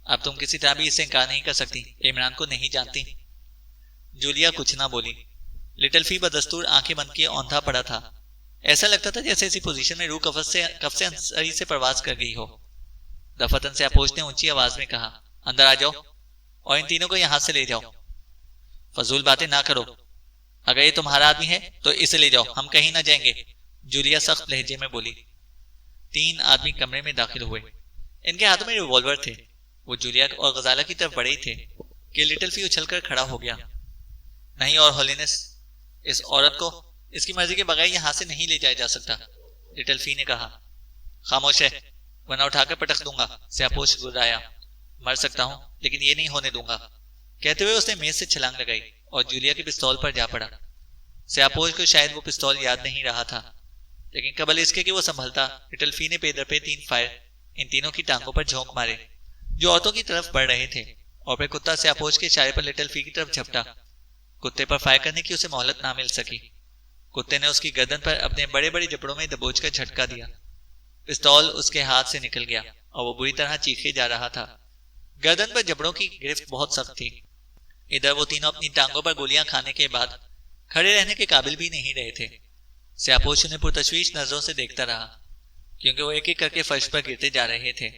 اب تم کسی طرح بھی اس سے انکار نہیں کر سکتی، عمران کو نہیں جانتی۔ جولیا کچھ نہ بولی۔ لٹل فی بدستور آنکھیں بند کیے اوندھا پڑا تھا۔ ایسا لگتا تھا جیسے اسی پوزیشن میں روح کف سے انصری سے پرواز کر گئی ہو۔ دفتن سیاپوش نے اونچی آواز میں کہا، اندر آ جاؤ اور ان تینوں کو یہاں سے لے جاؤ۔ فضول باتیں نہ کرو، اگر یہ تمہارا آدمی ہے تو اسے لے جاؤ، ہم کہیں نہ جائیں گے، جولیا سخت لہجے میں بولی۔ 3 آدمی کمرے میں داخل ہوئے۔ ان کے ہاتھوں میں ریوالور تھے۔ وہ جولیا اور غزالہ کی طرف بڑے ہی تھے کہ لٹل فی اچھل کر کھڑا ہو گیا۔ نہیں اور ہولینس، اس عورت کو اس کی مرضی کے بغیر یہاں سے نہیں لے جایا جا سکتا، لٹل فی نے کہا۔ خاموش ہے ورنہ اٹھا کر پٹک دوں گا، سیاپوش گرایا۔ مر سکتا ہوں لیکن یہ نہیں ہونے دوں گا، کہتے ہوئے اس نے میز سے چھلانگ لگائی اور جولیا کے پستول پر جا پڑا۔ سیاپوش کو شاید وہ پستول یاد نہیں رہا تھا، لیکن قبل اس کے کہ وہ سنبھلتا، لٹل فی نے پے در پے 3 فائر ان تینوں کی ٹانگوں پر جھونک مارے جو عورتوں کی طرف بڑھ رہے تھے، اور پھر کتا سیاپوش کے اشارے پر لٹل فی کی طرف جھپٹا۔ کتے پر فائر کرنے کی اسے مہلت نہ مل سکی۔ کتے نے اس کی گردن پر اپنے بڑے بڑے جبڑوں میں دبوچ کر جھٹکا دیا۔ پستول اس کے ہاتھ سے نکل گیا اور وہ بری طرح چیخے جا رہا تھا۔ گردن پر جبڑوں کی گرفت بہت سخت تھی۔ ادھر وہ تینوں اپنی ٹانگوں پر گولیاں کھانے کے بعد کھڑے رہنے کے قابل بھی نہیں رہے تھے۔ سیاپوش انہیں پرتشویش نظروں سے دیکھتا رہا کیونکہ وہ ایک ایک کر کے فرش پر گرتے جا رہے تھے۔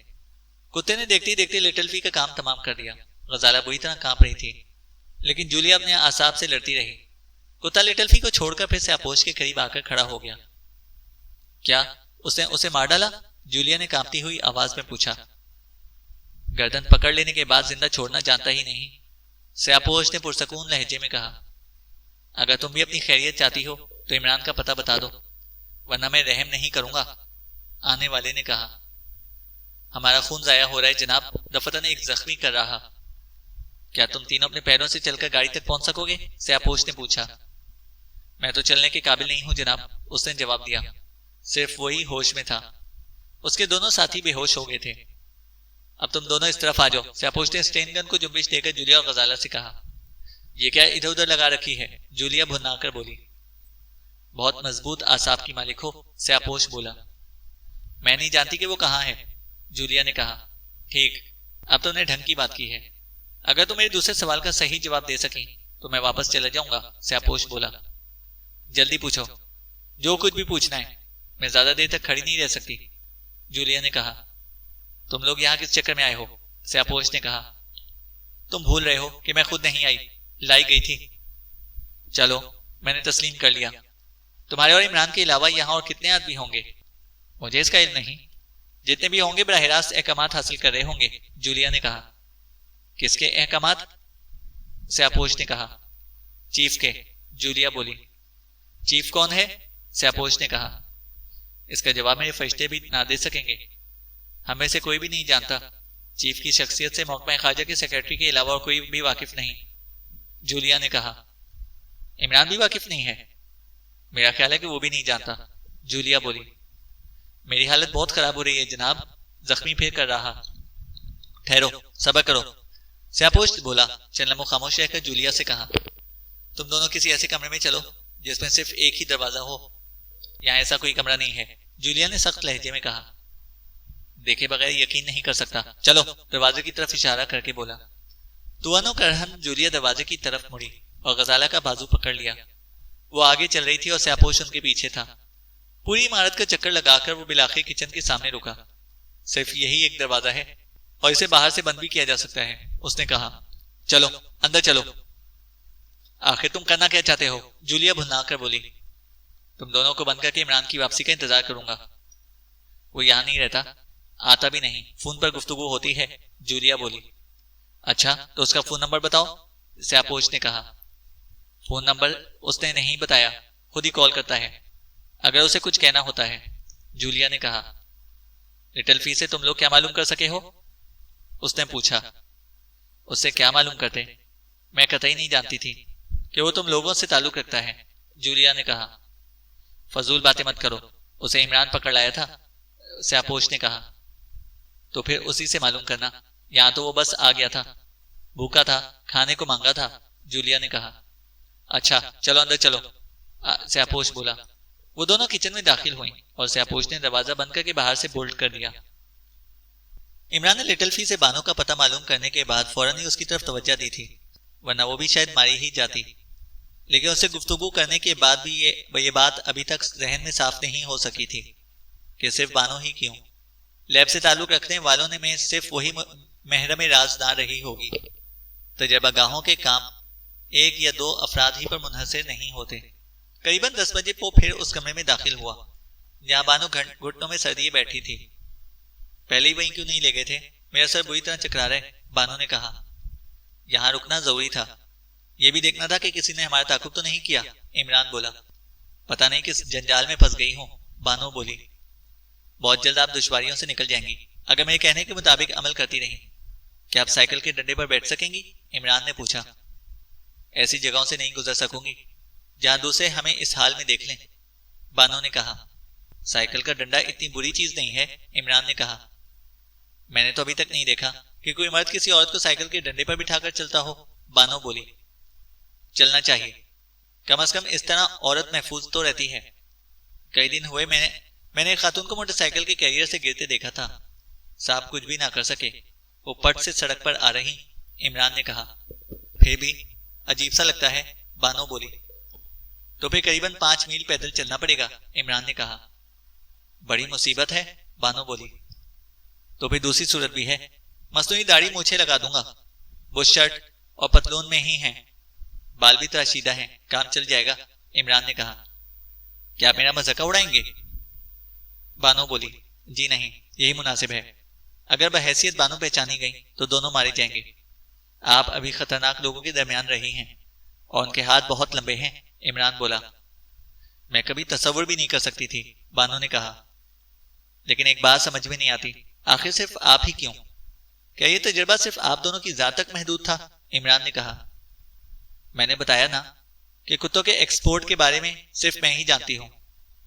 کتے نے دیکھتے دیکھتے لٹل فی کا کام تمام کر دیا۔ غزالہ بری طرح کانپ رہی تھی لیکن جولیا اپنے اعصاب سے لڑتی رہی۔ کتا لٹل فی کو چھوڑ کر پھر سیاپوش کے قریب آ کر کھڑا ہو گیا۔ کیا اس نے اسے مار ڈالا؟ جولیا نے کانپتی ہوئی آواز میں پوچھا۔ گردن پکڑ لینے کے بعد زندہ چھوڑنا جانتا ہی نہیں، سیاپوش نے پرسکون لہجے میں کہا۔ اگر تم بھی اپنی خیریت چاہتی ہو تو عمران کا پتہ بتا دو ورنہ میں رحم نہیں کروں گا، آنے والے نے کہا۔ ہمارا خون ضائع ہو رہا ہے جناب، دفتن ایک زخمی کر رہا۔ کیا تم تینوں اپنے پیروں سے چل کر گاڑی تک پہنچ سکو گے؟ سیاپوش نے پوچھا۔ میں تو چلنے کے قابل نہیں ہوں جناب، اس نے جواب دیا۔ صرف وہی ہوش میں تھا، اس کے دونوں ساتھی بے ہوش ہو گئے تھے۔ اب تم دونوں اس طرف آ جاؤ، سیاپوش نے اسٹین گن کو جنبش دے کر جولیا اور غزالہ سے کہا۔ یہ کیا ادھر ادھر لگا رکھی ہے؟ جولیا بھنا کر بولی۔ بہت مضبوط اعصاب کی مالک ہو، سیاپوش بولا۔ میں نہیں جانتی کہ وہ کہاں ہے، جولیا نے کہا۔ ٹھیک، اب تم نے ڈھنگ کی بات کی ہے۔ اگر تم میرے دوسرے سوال کا صحیح جواب دے سکیں تو میں واپس چلا جاؤں گا، سیاپوش بولا۔ جلدی پوچھو، جو کچھ بھی پوچھنا ہے، میں زیادہ دیر تک کھڑی نہیں رہ سکتی، جولیا نے کہا۔ تم لوگ یہاں کس چکر میں آئے ہو؟ سیاپوش نے کہا۔ تم بھول رہے ہو کہ میں خود نہیں آئی، لائی گئی تھی۔ چلو، میں نے تسلیم کر لیا۔ تمہارے اور عمران کے علاوہ یہاں اور کتنے آدمی ہوں گے؟ مجھے اس کا علم نہیں، جتنے بھی ہوں گے براہ راست احکامات حاصل کر رہے ہوں گے، جولیا نے کہا۔ کس کے احکامات؟ سیاپوش نے کہا۔ چیف کے، جولیا بولی۔ چیف کون ہے؟ سیاپوش نے کہا۔ اس کا جواب میرے فرشتے بھی نہ دے سکیں گے، ہم میں سے کوئی بھی نہیں جانتا۔ چیف کی شخصیت سے محکمہ خارجہ کے سیکرٹری کے علاوہ اور کوئی بھی واقف نہیں، جولیا نے کہا۔ عمران بھی واقف نہیں ہے؟ میرا خیال ہے کہ وہ بھی نہیں جانتا، جولیا بولی۔ میری حالت بہت خراب ہو رہی ہے جناب، زخمی پھر کر رہا۔ ٹھہرو، صبر کرو، سیاپوش بولا۔ چند لمحوں خاموش رہ کر جولیا سے کہا، تم دونوں کسی ایسے کمرے میں چلو جس میں صرف ایک ہی دروازہ ہو۔ یہاں ایسا کوئی کمرہ نہیں ہے، جولیا نے سخت لہجے میں کہا۔ دیکھے بغیر یقین نہیں کر سکتا، چلو، دروازے کی طرف اشارہ کر کے بولا۔ توانو کرہن جولیا دروازے کی طرف مڑی اور غزالہ کا بازو پکڑ لیا۔ وہ آگے چل رہی تھی اور سیاپوش ان کے پیچھے تھا۔ پوری عمارت کا چکر لگا کر وہ بالآخر کچن کے سامنے رکا. صرف یہی ایک دروازہ ہے اور اسے باہر سے بند بھی کیا جا سکتا ہے. اس نے کہا چلو اندر چلو. آخر تم کرنا کیا چاہتے ہو؟ جولیا بھنا کر بولی. تم دونوں کو بند کر کے عمران کی واپسی کا انتظار کروں گا. وہ یہاں نہیں رہتا، آتا بھی نہیں، فون پر گفتگو ہوتی ہے. جولیا بولی. اچھا تو اس کا فون نمبر بتاؤ، سیاپوش نے کہا. فون نمبر اس نے نہیں بتایا، خود ہی کال کرتا ہے اگر اسے کچھ کہنا ہوتا ہے. جولیا نے کہا. لٹل فی سے تم لوگ کیا معلوم کر سکے ہو؟ اس نے پوچھا. اس سے کیا معلوم کرتے؟ میں قطعی نہیں جانتی تھی کہ وہ تم لوگوں سے تعلق رکھتا ہے. جولیا نے کہا. فضول باتیں مت کرو، اسے عمران پکڑ لایا تھا، سیاپوش نے کہا. تو پھر اسی سے معلوم کرنا. یہاں تو وہ بس آ گیا تھا، بھوکا تھا، کھانے کو مانگا تھا. جولیا نے کہا. اچھا چلو اندر چلو، سیاپوش بولا. وہ دونوں کچن میں داخل ہوئیں اور سیاپوش نے دروازہ بند کر کے باہر سے بولٹ کر دیا. عمران نے لٹل فی سے بانو کا پتہ معلوم کرنے کے بعد فوراً ہی اس کی طرف توجہ دی تھی، ورنہ وہ بھی شاید ماری ہی جاتی. لیکن اس سے گفتگو کرنے کے بعد بھی یہ بات ابھی تک ذہن میں صاف نہیں ہو سکی تھی کہ صرف بانو ہی کیوں. لیب سے تعلق رکھنے والوں نے میں صرف وہی محرم رازدار رہی ہوگی. تجربہ گاہوں کے کام ایک یا دو افراد ہی پر منحصر نہیں ہوتے. قریباً 10 بجے وہ پھر اس کمرے میں داخل ہوا جہاں بانو گھٹنوں میں سردیے بیٹھی تھی. پہلے ہی وہیں کیوں نہیں لے گئے تھے؟ میرا سر بری طرح چکرا رہا ہے، بانو نے کہا. یہاں رکنا ضروری تھا، یہ بھی دیکھنا تھا کہ کسی نے ہمارا تعاقب تو نہیں کیا. عمران بولا. پتہ نہیں کس جنجال میں پھنس گئی ہوں، بانو بولی. بہت جلد آپ دشواریوں سے نکل جائیں گی اگر میرے کہنے کے مطابق عمل کرتی رہیں. کیا آپ سائیکل کے ڈنڈے پر بیٹھ سکیں گی؟ عمران نے پوچھا. ایسی جگہوں سے نہیں گزر سکوں گی جہاں دوسرے ہمیں اس حال میں دیکھ لیں، بانو نے کہا. سائیکل کا ڈنڈا اتنی بری چیز نہیں ہے، عمران نے کہا. میں نے تو ابھی تک نہیں دیکھا کہ کوئی مرد کسی عورت کو سائیکل کے ڈنڈے پر بٹھا کر چلتا ہو، بانو بولی. چلنا چاہیے، کم از کم اس طرح عورت محفوظ تو رہتی ہے. کئی دن ہوئے میں نے ایک خاتون کو موٹر سائیکل کے کیریئر سے گرتے دیکھا تھا. صاحب کچھ بھی نہ کر سکے، وہ پٹ سے سڑک پر آ رہی، عمران نے کہا. پھر بھی عجیب سا لگتا ہے، بانو بولی. تو پھر قریباً 5 میل پیدل چلنا پڑے گا، عمران نے کہا. بڑی مصیبت ہے، بانو بولی. تو پھر دوسری صورت بھی ہے، مصنوعی داڑھی مونچھیں لگا دوں گا. وہ شرٹ اور پتلون میں ہی ہیں، بال بھی تراشیدہ ہیں، کام چل جائے گا، عمران نے کہا. کیا آپ میرا مذاق اڑائیں گے؟ بانو بولی. جی نہیں، یہی مناسب ہے. اگر بحیثیت بانو پہچانی گئی تو دونوں مارے جائیں گے. آپ ابھی خطرناک لوگوں کے درمیان رہی ہیں اور ان کے ہاتھ بہت لمبے ہیں، عمران بولا. میں کبھی تصور بھی نہیں کر سکتی تھی، بانو نے کہا. لیکن ایک بات سمجھ میں نہیں آتی، آخر صرف آپ ہی کیوں؟ کیا یہ تجربہ صرف آپ دونوں کی ذات تک محدود تھا؟ عمران نے کہا. میں نے بتایا نا کہ کتوں کے ایکسپورٹ کے بارے میں صرف میں ہی جانتی ہوں،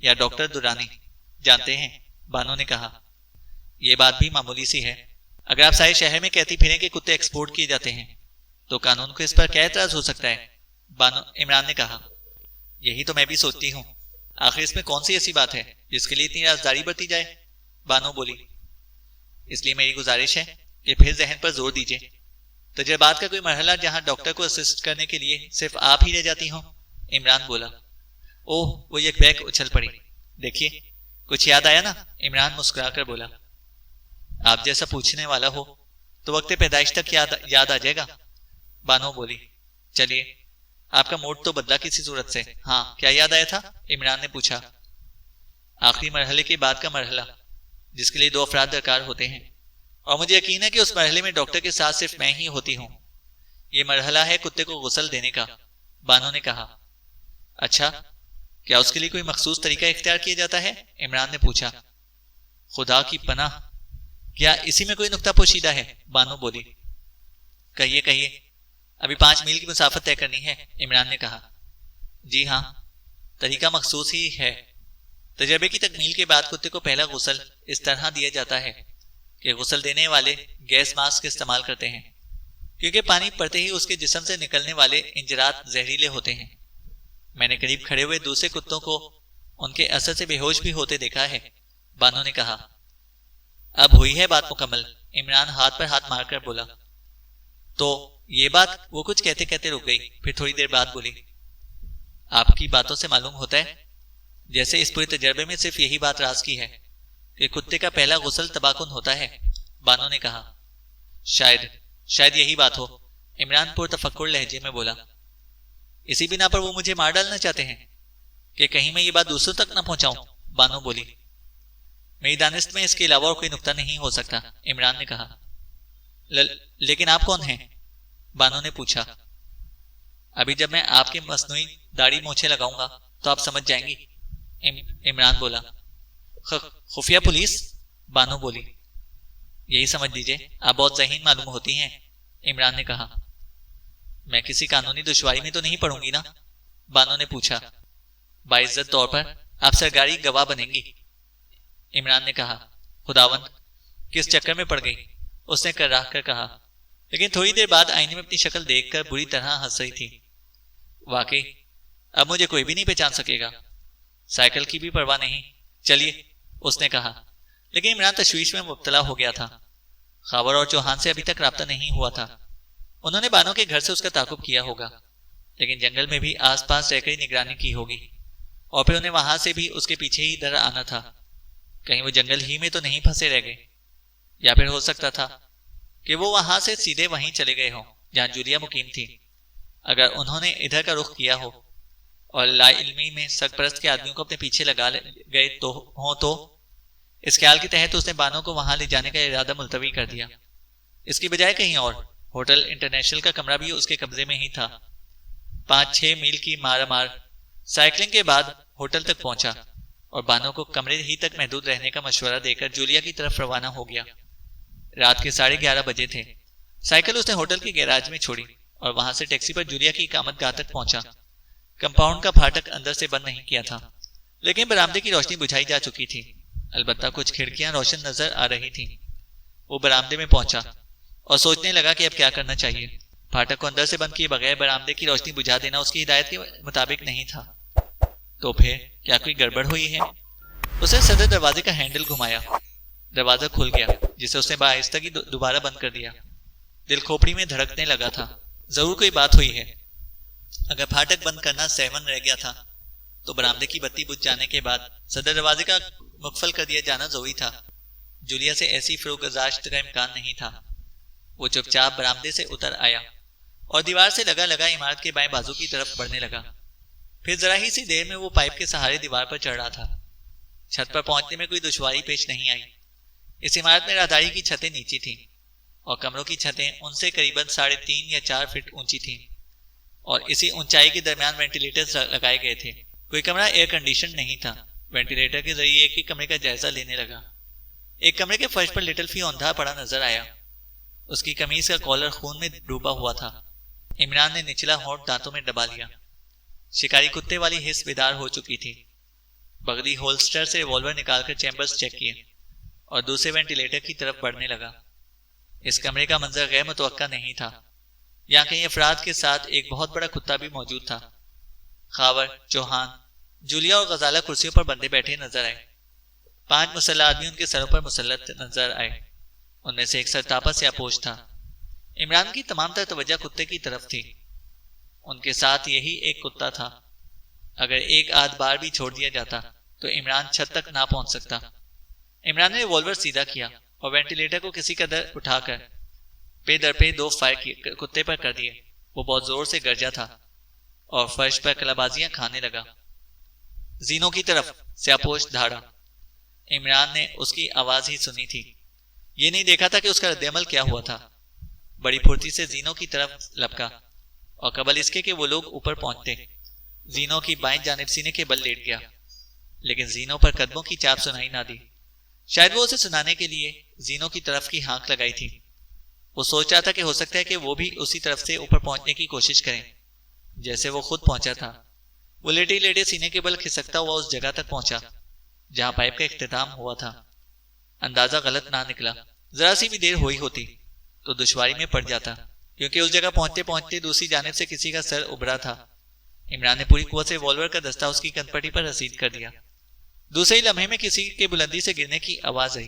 یا ڈاکٹر دورانی جانتے ہیں، بانو نے کہا. یہ بات بھی معمولی سی ہے. اگر آپ سارے شہر میں کہتی پھریں کہ کتے ایکسپورٹ کیے جاتے ہیں تو قانون کو اس پر کیا اعتراض ہو سکتا ہے؟ عمران نے کہا. یہی تو میں بھی سوچتی ہوں، آخر اس میں کون سی ایسی بات ہے جس کے لیے اتنی رازداری برتی جائے؟ بانو بولی. اس لیے میری گزارش ہے کہ پھر ذہن پر زور دیجیے. تجربات کا کوئی مرحلہ جہاں ڈاکٹر کو اسسٹ کرنے کے لیے صرف آپ ہی رہ جاتی ہوں، عمران بولا. اوہ، وہ یک بیک اچھل پڑی. دیکھیے کچھ یاد آیا نا، عمران مسکرا کر بولا. آپ جیسا پوچھنے والا ہو تو وقت پیدائش تک یاد آ جائے گا، بانو بولی. چلیے، آپ کا موڈ تو بدلا کسی صورت سے. ہاں، کیا یاد آیا تھا؟ عمران نے پوچھا. آخری مرحلے کے بعد کا مرحلہ جس کے لیے 2 افراد درکار ہوتے ہیں، اور مجھے یقین ہے کہ اس مرحلے میں ڈاکٹر کے ساتھ صرف میں ہی ہوتی ہوں. یہ مرحلہ ہے کتے کو غسل دینے کا، بانو نے کہا. اچھا، کیا اس کے لیے کوئی مخصوص طریقہ اختیار کیا جاتا ہے؟ عمران نے پوچھا. خدا کی پناہ، کیا اسی میں کوئی نکتہ پوشیدہ ہے؟ بانو بولی. کہیے، ابھی 5 میل کی مسافت طے کرنی ہے، عمران نے کہا. جی ہاں، طریقہ مخصوص ہی ہے. تجربے کی تکمیل کے بعد کتے کو پہلا غسل اس طرح دیا جاتا ہے کہ غسل دینے والے گیس ماسک استعمال کرتے ہیں، کیونکہ پانی پڑتے ہی اس کے جسم سے نکلنے والے انجرات زہریلے ہوتے ہیں. میں نے قریب کھڑے ہوئے دوسرے کتوں کو ان کے اثر سے بے ہوش بھی ہوتے دیکھا ہے، بانو نے کہا. اب ہوئی ہے بات مکمل، عمران ہاتھ پر ہاتھ مار کر بولا. تو یہ بات، وہ کچھ کہتے کہتے رک گئی، پھر تھوڑی دیر بعد بولی. آپ کی باتوں سے معلوم ہوتا ہے جیسے اس پورے تجربے میں صرف یہی بات راز کی ہے کہ کتے کا پہلا غسل تباکن ہوتا ہے، بانو نے کہا۔ شاید یہی بات ہو، عمران پرتفکر لہجے میں بولا۔ اسی بنا پر وہ مجھے مار ڈالنا چاہتے ہیں کہ کہیں میں یہ بات دوسروں تک نہ پہنچاؤں، بانو بولی۔ میری دانست میں اس کے علاوہ اور کوئی نقطہ نہیں ہو سکتا، عمران نے کہا۔ لیکن آپ کون ہیں؟ بانو نے پوچھا۔ ابھی جب میں آپ کے مصنوعی داڑھی مونچھیں لگاؤں گا تو آپ سمجھ جائیں گی، عمران بولا۔ خفیہ پولیس؟ بانو بولی۔ یہی سمجھ لیجئے، آپ بہت ذہین معلوم ہوتی ہیں، عمران نے کہا۔ میں کسی قانونی دشواری میں تو نہیں پڑوں گی نا؟ بانو نے پوچھا۔ باعزت طور پر آپ سرکاری گواہ بنیں گی، عمران نے کہا۔ خداوند، کس چکر میں پڑ گئی، اس نے کرراہ کر کہا، لیکن تھوڑی دیر بعد آئینے میں اپنی شکل دیکھ کر بری طرح ہنس رہی تھی۔ واقعی اب مجھے کوئی بھی نہیں پہچان سکے گا، سائیکل کی بھی پرواہ نہیں، چلیے، اس نے کہا۔ لیکن عمران تشویش میں مبتلا ہو گیا تھا۔ خاور اور چوہان سے ابھی تک رابطہ نہیں ہوا تھا۔ انہوں نے بانو کے گھر سے اس کا تعاقب کیا ہوگا، لیکن جنگل میں بھی آس پاس رہ کر ہی نگرانی کی ہوگی، اور پھر انہیں وہاں سے بھی اس کے پیچھے ہی ادھر آنا تھا۔ کہیں وہ جنگل ہی میں تو نہیں پھنسے رہ گئے، یا پھر ہو سکتا تھا کہ وہ وہاں سے سیدھے وہیں چلے گئے ہوں جہاں جولیا مقیم تھی۔ اگر انہوں نے ادھر کا رخ کیا ہو اور لا علمی میں سرپرست کے آدمیوں کو اپنے پیچھے لگا گئے تو اس خیال کے تحت اس نے بانو کو وہاں لے جانے کا ارادہ ملتوی کر دیا۔ اس کی بجائے کہیں اور ہوٹل انٹرنیشنل کا کمرہ بھی اس کے قبضے میں ہی تھا۔ 5-6 میل کی مارا مار سائیکلنگ کے بعد ہوٹل تک پہنچا اور بانو کو کمرے ہی تک محدود رہنے کا مشورہ دے کر جولیا کی طرف روانہ ہو گیا۔ رات کے 11:30 بجے تھے۔ سائیکل اس نے ہوٹل کے گیراج میں چھوڑی اور وہاں سے ٹیکسی پر جولیا کی اقامت گاہ تک پہنچا۔ کمپاؤنڈ کا پھاٹک اندر سے بند نہیں کیا تھا، لیکن برآمدے کی روشنی بجھائی جا چکی تھی، البتہ کچھ کھڑکیاں روشن نظر آ رہی تھیں۔ وہ برآمدے میں پہنچا اور سوچنے لگا کہ اب کیا کرنا چاہیے۔ پھاٹک کو اندر سے بند کیے بغیر برآمدے کی روشنی بجھا دینا اس کی ہدایت کے مطابق نہیں تھا۔ تو پھر کیا کوئی گڑبڑ ہوئی ہے؟ اس نے صدر دروازے کا ہینڈل گھمایا، دروازہ کھل گیا، جسے اس نے بآہستگی دوبارہ بند کر دیا۔ دل کھوپڑی میں دھڑکنے لگا تھا، ضرور کوئی بات ہوئی ہے۔ اگر پھاٹک بند کرنا سہون رہ گیا تھا تو برآمدے کی بتی بجھ جانے کے بعد صدر دروازے کا مقفل کر دیا جانا ضروری تھا۔ جولیا سے ایسی فروگزاشت کا امکان نہیں تھا۔ وہ چپ چاپ برآمدے سے اتر آیا اور دیوار سے لگا عمارت کے بائیں بازو کی طرف بڑھنے لگا۔ پھر ذرا ہی سی دیر میں وہ پائپ کے سہارے دیوار پر چڑھ رہا تھا۔ چھت پر پہنچنے میں کوئی دشواری پیش نہیں آئی۔ اس عمارت میں راہداری کی چھتیں نیچی تھیں اور کمروں کی چھتیں ان سے قریباً 3.5 یا 4 فٹ اونچی تھیں، اور اسی اونچائی کے درمیان وینٹیلیٹرز لگائے گئے تھے۔ کوئی کمرہ ایئر کنڈیشن نہیں تھا۔ وینٹیلیٹر کے ذریعے ایک ہی کمرے کا جائزہ لینے لگا۔ ایک کمرے کے فرش پر لٹل فی اوندھا پڑا نظر آیا۔ اس کی قمیض کا کالر خون میں ڈوبا ہوا تھا۔ عمران نے نچلا ہونٹ دانتوں میں دبا لیا۔ شکاری کتے والی حس بیدار ہو چکی تھی۔ بغلی ہولسٹر سے ریوالور نکال کر چیمبرز چیک کیے اور دوسرے وینٹیلیٹر کی طرف بڑھنے لگا۔ اس کمرے کا منظر غیر متوقع نہیں تھا۔ یہاں کئی افراد کے ساتھ ایک بہت بڑا کتا بھی موجود تھا۔ خاور، چوہان، جولیا اور غزالہ کرسیوں پر بندے بیٹھے نظر آئے۔ 5 مسلح آدمی ان کے سروں پر مسلط نظر آئے۔ ان میں سے ایک سرتاپا سیاپوش تھا۔ عمران کی تمام تر توجہ کتے کی طرف تھی۔ ان کے ساتھ یہی ایک کتا تھا۔ اگر ایک آدھ بار بھی چھوڑ دیا جاتا تو عمران چھت تک نہ پہنچ سکتا۔ عمران نے ریوالور سیدھا کیا اور وینٹیلیٹر کو کسی قدر اٹھا کر پے در پے 2 فائر کتے پر کر دیے۔ وہ بہت زور سے گرجا تھا اور فرش پر کلابازیاں کھانے لگا۔ زینوں کی طرف سیاپوش دھاڑا۔ عمران نے اس کی آواز ہی سنی تھی، یہ نہیں دیکھا تھا کہ اس کا رد عمل کیا ہوا تھا۔ بڑی پھرتی سے زینوں کی طرف لپکا اور قبل اس کے کہ وہ لوگ اوپر پہنچتے زینوں کی بائیں جانب سینے کے بل لیٹ گیا، لیکن زینوں پر قدموں کی چاپ سنائی نہ دی۔ شاید وہ اسے سنانے کے لیے زینوں کی طرف کی ہانک لگائی تھی۔ وہ سوچ رہا تھا کہ ہو سکتا ہے کہ وہ بھی اسی طرف سے اوپر پہنچنے کی کوشش کریں جیسے وہ خود پہنچا تھا۔ وہ لیٹے لیٹے سینے کے بل کھسکتا ہوا اس جگہ تک پہنچا جہاں پائپ کا اختتام ہوا تھا۔ اندازہ غلط نہ نکلا۔ ذرا سی بھی دیر ہوئی ہوتی تو دشواری میں پڑ جاتا، کیونکہ اس جگہ پہنچتے پہنچتے دوسری جانب سے کسی کا سر ابھرا تھا۔ عمران نے پوری قوت سے ریوالور کا دستہ اس کی کندپٹی پر رسید کر دیا۔ دوسرے لمحے میں کسی کے بلندی سے گرنے کی آواز آئی،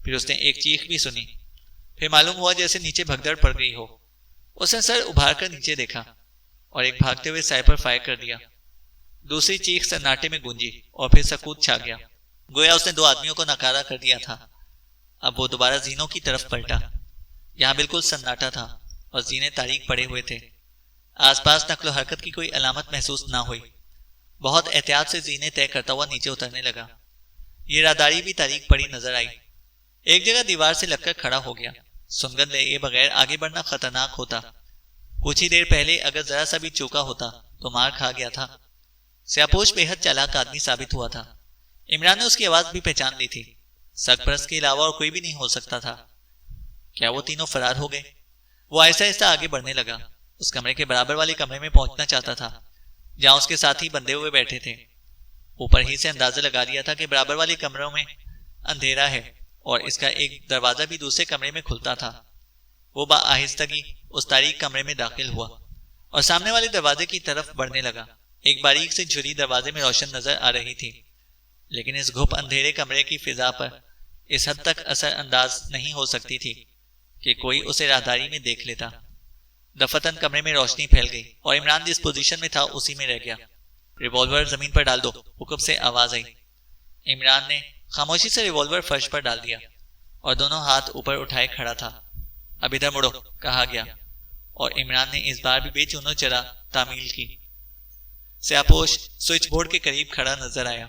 پھر اس نے ایک چیخ بھی سنی۔ پھر معلوم ہوا جیسے نیچے بھگدڑ پڑ گئی ہو۔ اس نے سر ابھار کر نیچے دیکھا اور ایک بھاگتے ہوئے سائے پر فائر کر دیا۔ دوسری چیخ سناٹے میں گونجی اور پھر سکوت چھا گیا، گویا اس نے 2 آدمیوں کو ناکارہ کر دیا تھا۔ اب وہ دوبارہ زینوں کی طرف پلٹا۔ یہاں بالکل سناٹا تھا اور زینے تاریک پڑے ہوئے تھے۔ آس پاس نقل و حرکت کی کوئی علامت محسوس نہ ہوئی۔ بہت احتیاط سے زینے طے کرتا ہوا نیچے اترنے لگا۔ یہ راہداری بھی تاریک پڑی نظر آئی۔ ایک جگہ دیوار سے لگ کر کھڑا ہو گیا۔ سنگن لیے بغیر آگے بڑھنا خطرناک ہوتا۔ کچھ ہی دیر پہلے اگر ذرا سا بھی چوکا ہوتا تو مار کھا گیا تھا۔ سیاپوش بے حد چالاک آدمی ثابت ہوا تھا۔ عمران نے اس کی آواز بھی پہچان لی تھی۔ سرپرست کے علاوہ اور کوئی بھی نہیں ہو سکتا تھا۔ کیا وہ تینوں فرار ہو گئے؟ وہ آہستہ آہستہ آگے بڑھنے لگا۔ اس کمرے کے برابر والے کمرے میں پہنچنا چاہتا تھا جہاں اس کے ساتھی بندھے ہوئے بیٹھے تھے۔ اوپر ہی سے اندازہ لگا لیا تھا کہ برابر والے کمروں میں اندھیرا ہے اور اس کا ایک دروازہ بھی دوسرے کمرے میں کھلتا تھا۔ وہ آہستگی اس تاریک کمرے میں داخل ہوا اور سامنے والے دروازے کی طرف بڑھنے لگا۔ ایک باریک سے جھری دروازے میں روشن نظر آ رہی تھی، لیکن اس گھپ اندھیرے کمرے کی فضا پر اس حد تک اثر انداز نہیں ہو سکتی تھی کہ کوئی اسے راہداری میں دیکھ لیتا۔ دفتن کمرے میں روشنی پھیل گئی اور عمران جس پوزیشن میں تھا اسی میں رہ گیا۔ ریوالور زمین پر ڈال دو، حکم سے آواز آئی۔ عمران نے خاموشی سے ریوالور فرش پر ڈال دیا اور دونوں ہاتھ اوپر اٹھائے کھڑا تھا۔ اب ادھر مڑو، کہا گیا، اور عمران نے اس بار بھی بے چونو چرا تعمیل کی۔ سیاپوش سوئچ بورڈ کے قریب کھڑا نظر آیا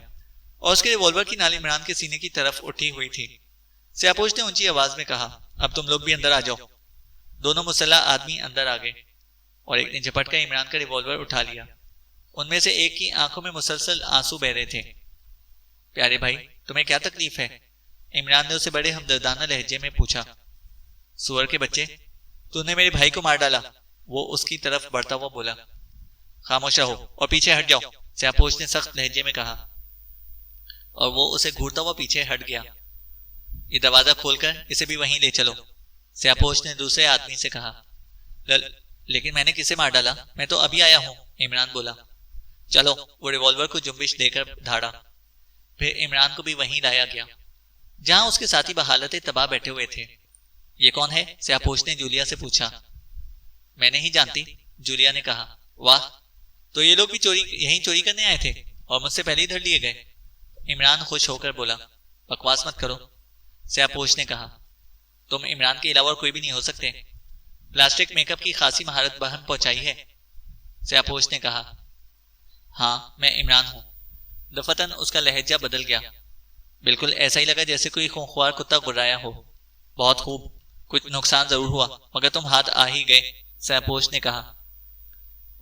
اور اس کے ریوالور کی نال عمران کے سینے کی طرف اٹھی ہوئی تھی۔ سیاپوش نے اونچی آواز میں کہا، اب تم لوگ بھی اندر آ جاؤ۔ دونوں مسلح آدمی اندر آ گئے اور ایک نے جھپٹ کر عمران کا ریوالور اٹھا لیا۔ ان میں سے ایک کی آنکھوں میں مسلسل آنسو بہ رہے تھے۔ پیارے بھائی، تمہیں کیا تکلیف ہے؟ عمران نے اسے بڑے ہمدردانہ لہجے میں پوچھا۔ سور کے بچے، تو نے میرے بھائی کو مار ڈالا، وہ اس کی طرف بڑھتا ہوا بولا۔ خاموش رہو اور پیچھے ہٹ جاؤ، سیاپوش نے سخت لہجے میں کہا، اور وہ اسے گھورتا ہوا پیچھے ہٹ گیا۔ یہ دروازہ کھول کر اسے بھی وہیں لے چلو، سیاپوش نے دوسرے آدمی سے کہا۔ لیکن میں نے کسے مار ڈالا؟ میں تو ابھی آیا ہوں، عمران بولا۔ چلو، وہ ریوالور کو جنبش دے کر دھاڑا۔ پھر عمران کو بھی وہیں لایا گیا جہاں اس کے ساتھی بحالت تباہ بیٹھے ہوئے تھے۔ یہ کون ہے؟ سیاپوش نے جولیا سے پوچھا۔ میں نہیں جانتی، جولیا نے کہا۔ واہ، تو یہ لوگ بھی یہیں چوری کرنے آئے تھے اور مجھ سے پہلے ہی دھر لیے گئے، عمران خوش ہو کر بولا۔ بکواس مت کرو، سیاپوش نے کہا۔ تم عمران کے علاوہ کوئی بھی نہیں ہو سکتے، پلاسٹک میک اپ کی خاصی مہارت بہم پہنچائی ہے، سیاپوش نے کہا۔ ہاں، میں عمران ہوں۔ دفتن اس کا لہجہ بدل گیا، بالکل ایسا ہی لگا جیسے کوئی خونخوار کتا گرایا ہو۔ بہت خوب، کچھ نقصان ضرور ہوا مگر تم ہاتھ آ ہی گئے، سیاپوش نے کہا۔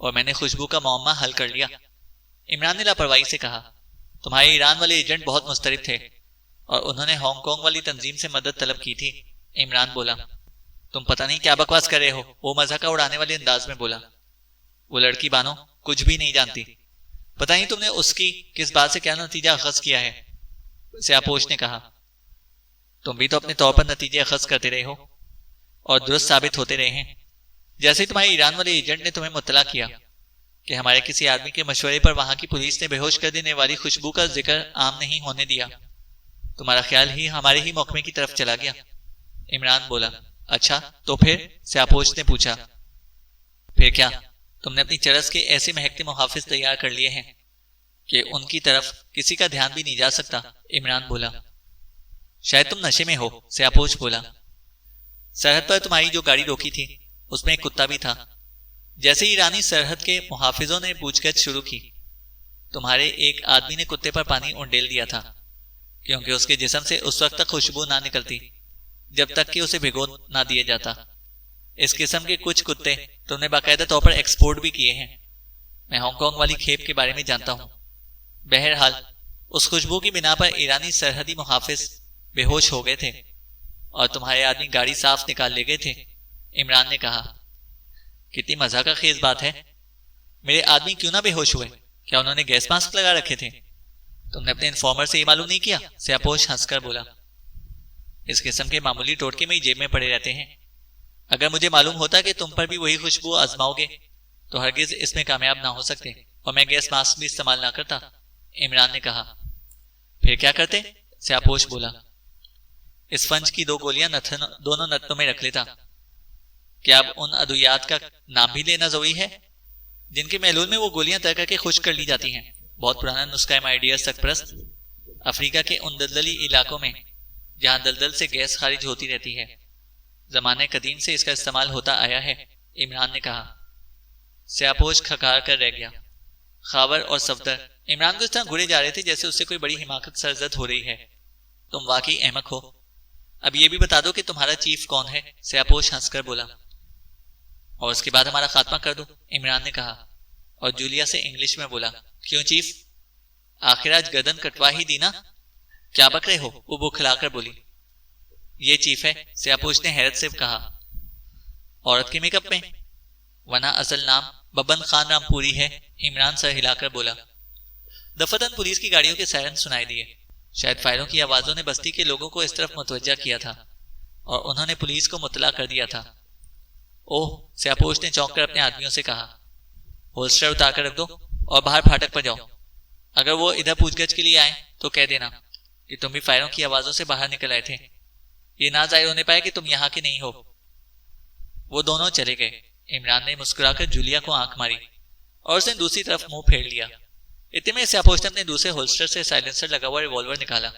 اور میں نے خوشبو کا معمہ حل کر لیا، عمران نے لاپرواہی سے کہا۔ تمہارے ایران والے ایجنٹ بہت مضطرب تھے اور انہوں نے ہانگ کانگ والی تنظیم سے مدد طلب کی تھی، عمران بولا۔ تم پتہ نہیں کیا بکواس کر رہے ہو، وہ مزاق اڑانے والے انداز میں بولا۔ وہ لڑکی بانو کچھ بھی نہیں جانتی، پتہ نہیں تم نے اس کی کس بات سے کیا نتیجہ اخذ کیا ہے، سیاپوش نے کہا۔ تم بھی تو اپنے طور پر نتیجے اخذ کرتے رہے ہو اور درست ثابت ہوتے رہے ہیں۔ جیسے تمہارے ایران والے ایجنٹ نے تمہیں مطلع کیا کہ ہمارے کسی آدمی کے مشورے پر وہاں کی پولیس نے بے ہوش کر دینے والی خوشبو کا ذکر عام نہیں ہونے دیا، تمہارا خیال ہی ہمارے ہی محکمے کی طرف چلا گیا، عمران بولا۔ اچھا تو پھر؟ سیاپوش نے پوچھا۔ پھر کیا؟ تم نے اپنی چرس کے ایسے مہکتے محافظ تیار کر لیے ہیں کہ ان کی طرف کسی کا دھیان بھی نہیں جا سکتا، عمران بولا۔ شاید تم نشے میں ہو، سیاپوش بولا۔ سرحد پر تمہاری جو گاڑی روکی تھی اس میں ایک کتا بھی تھا۔ جیسے ایرانی سرحد کے محافظوں نے پوچھ گچھ شروع کی، تمہارے ایک آدمی نے کتے پر پانی اونڈیل دیا تھا کیونکہ اس کے جسم سے اس وقت تک خوشبو نہ نکلتی جب تک کہ اسے بھگو نہ دیا جاتا۔ اس قسم کے کچھ کتے تم نے باقاعدہ طور پر ایکسپورٹ بھی کیے ہیں، میں ہانگ کانگ والی کھیپ کے بارے میں جانتا ہوں۔ بہرحال اس خوشبو کی بنا پر ایرانی سرحدی محافظ بے ہوش ہو گئے تھے اور تمہارے آدمی گاڑی صاف نکال لے گئے تھے، عمران نے کہا۔ کتنی مزہ کا خیز بات ہے، میرے آدمی کیوں نہ بے ہوش ہوئے؟ کیا انہوں نے گیس ماسک لگا رکھے تھے؟ تم نے اپنے انفارمر سے یہ معلوم نہیں کیا؟ سیاپوش ہنس کر بولا۔ اس قسم کے معمولی ٹوٹکے میں جیب میں پڑے رہتے ہیں، اگر مجھے معلوم ہوتا کہ تم پر بھی وہی خوشبو آزماؤ گے تو ہرگز اس میں کامیاب نہ ہو سکتے اور میں گیس ماسک بھی استعمال نہ کرتا، عمران نے کہا۔ پھر کیا کرتے؟ سیاپوش بولا۔ اس فنج کی 2 گولیاں دونوں نتنوں میں رکھ لیتا۔ کیا اب ان ادویات کا نام بھی لینا ضروری ہے جن کے محلول میں وہ گولیاں طے کر کے خشک کر لی جاتی ہیں؟ بہت پرانا نسخہ ہے مائی ڈیئر سرپرست۔ افریقہ کے ان دلدلی علاقوں میں جہاں دلدل سے گیس خارج ہوتی رہتی ہے، زمانے قدیم سے اس کا استعمال ہوتا آیا ہے، عمران نے کہا۔ سیاپوش کھکار کر رہ گیا۔ خاور اور صفدر عمران کو اس طرح گھورے جا رہے تھے جیسے اس سے کوئی بڑی حماقت سرزد ہو رہی ہے۔ تم واقعی احمق ہو، اب یہ بھی بتا دو کہ تمہارا چیف کون ہے، سیاپوش ہنس کر بولا۔ اور اس کے بعد ہمارا خاتمہ کر دو، عمران نے کہا، اور جولیا سے انگلش میں بولا، کیوں چیف؟ آخر آج گردن کٹوا ہی دی نا؟ کیا بک رہے ہو؟ وہ بکھلا کر بولی۔ یہ چیف ہے، سیاپوش نے حیرت سے کہا، عورت کے میک اپ میں، ورنہ اصل نام ببن خان رامپوری ہے، عمران سر ہلا کر بولا۔ دفتن پولیس کی گاڑیوں کے سائرن سنائی دیے، شاید فائروں کی آوازوں نے بستی کے لوگوں کو اس طرف متوجہ کیا تھا اور انہوں نے پولیس کو مطلع کر دیا تھا۔ اوہ، سیاپوش نے چونک کر اپنے آدمیوں سے کہا، ہولسٹر اتار کر رکھ دو اور باہر پھاٹک پر جاؤ۔ اگر وہ ادھر پوچھ گچھ کے لیے آئیں تو کہہ دینا کہ تم بھی فائروں کی آوازوں سے باہر نکل آئے تھے، یہ نہ ظاہر ہونے پائے کہ تم یہاں کے نہیں ہو۔ وہ دونوں چلے گئے۔ عمران نے مسکرا کر جولیا کو آنکھ ماری اور اس نے دوسری طرف منہ پھیر لیا۔ اتنے میں سیاپوش نے اپنے دوسرے ہولسٹر سے سائلنسر لگا ہوا ریوالور نکالا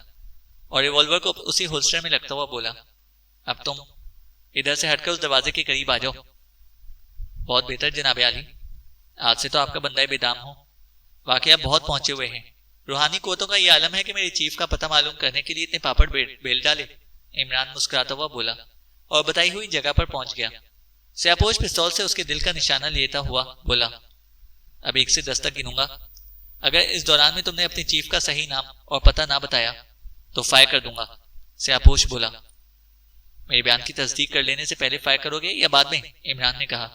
اور ریوالور کو اسی ہولسٹر میں لگتا ہوا بولا، اب تم ادھر سے ہٹ کر اس دروازے کے قریب آ جاؤ۔ بہت بہتر جناب عالی، آج سے تو آپ کا بندہ بے دام ہو، واقعہ بہت پہنچے ہوئے ہیں۔ روحانی قوتوں کا یہ عالم ہے کہ میرے چیف کا پتہ معلوم کرنے کے لیے اتنے پاپڑ بیل ڈالے، عمران مسکراتا ہوا بولا اور بتائی ہوئی جگہ پر پہنچ گیا۔ سیاپوش پستول سے اس کے دل کا نشانہ لیتا ہوا بولا، اب 1 سے 10 تک گنوں گا، اگر اس دوران میں تم نے اپنے چیف کا صحیح نام اور پتہ نہ بتایا تو فائر کر دوں گا۔ سیاپوش بولا۔ میرے بیان کی تصدیق کر لینے سے پہلے فائر کرو گے یا بعد میں؟ عمران نے کہا۔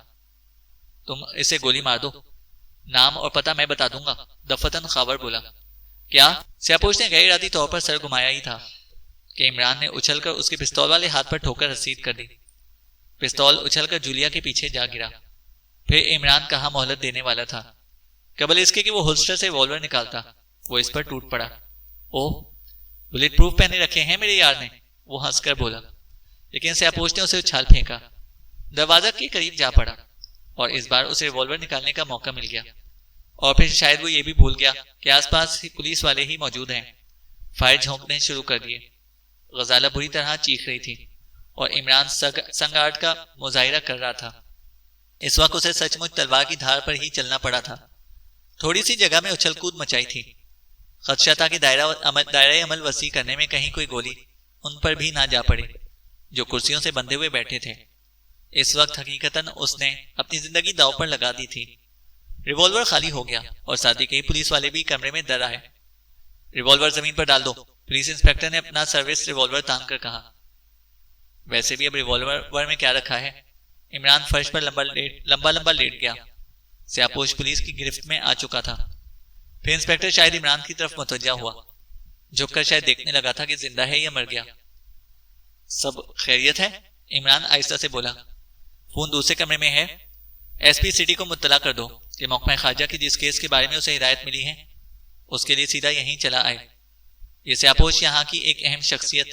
تم اسے گولی مار دو، نام اور پتہ میں بتا دوں گا، دفتن خاور بولا۔ کیا؟ سیاپوش نے غیر ارادی طور پر سر گھمایا ہی تھا کہ عمران نے اچھل کر اس کے پستول والے ہاتھ پر ٹھوکر رسید کر دی۔ پستول اچھل کر جولیا کے پیچھے جا گرا۔ پھر عمران کہاں مہلت دینے والا تھا، قبل اس کے کہ وہ ہولسٹر سے ریوالور نکالتا، وہ اس پر ٹوٹ پڑا۔ اوہ، بلٹ پروف پہنے رکھے ہیں میرے یار نے، وہ ہنس کر بولا، لیکن سیاپوش نے اسے اچھال پھینکا، دروازہ کے قریب جا پڑا اور اس بار اسے ریوالور نکالنے کا موقع مل گیا، اور پھر شاید وہ یہ بھی بھول گیا کہ آس پاس پولیس والے ہی موجود ہیں۔ فائر جھونکنے شروع کر دیے۔ غزالہ بری طرح چیخ رہی تھی اور عمران سنگ آرٹ کا مظاہرہ کر رہا تھا۔ اس وقت اسے سچ مچ تلوار کی دھار پر ہی چلنا پڑا تھا۔ تھوڑی سی جگہ میں اچھل کود مچائی تھی، خدشہ تھا کہ دائرہ عمل وسیع کرنے میں کہیں کوئی گولی ان پر بھی نہ جا پڑے جو کرسیوں سے بندھے ہوئے بیٹھے تھے۔ اس وقت حقیقتاً اس نے اپنی زندگی داؤ پر لگا دی تھی۔ ریوالور خالی ہو گیا اور ساتھ ہی کئی پولیس والے بھی کمرے میں در آئے۔ ریوالور زمین پر ڈال دو، پولیس انسپکٹر نے اپنا سروس ریوالور تان کر کہا۔ ویسے بھی اب ریوالور میں کیا رکھا ہے؟ عمران فرش پر لمبا لیٹ گیا۔ سیاپوش پولیس کی گرفت میں آ چکا تھا۔ پھر انسپکٹر شاید عمران کی طرف متوجہ ہوا، جھک کر شاید دیکھنے لگا تھا کہ زندہ ہے یا مر گیا۔ سب خیریت ہے؟ عمران آہستہ سے بولا۔ فون دوسرے کمرے میں ہے، ایس پی سٹی کو مطلع کر دو کہ محکمہ خارجہ کی جس کیس کے بارے میں اسے ہدایت ملی ہے اس کے لیے سیدھا یہیں چلا آئے۔ یہ سیاپوش یہاں کی ایک اہم شخصیت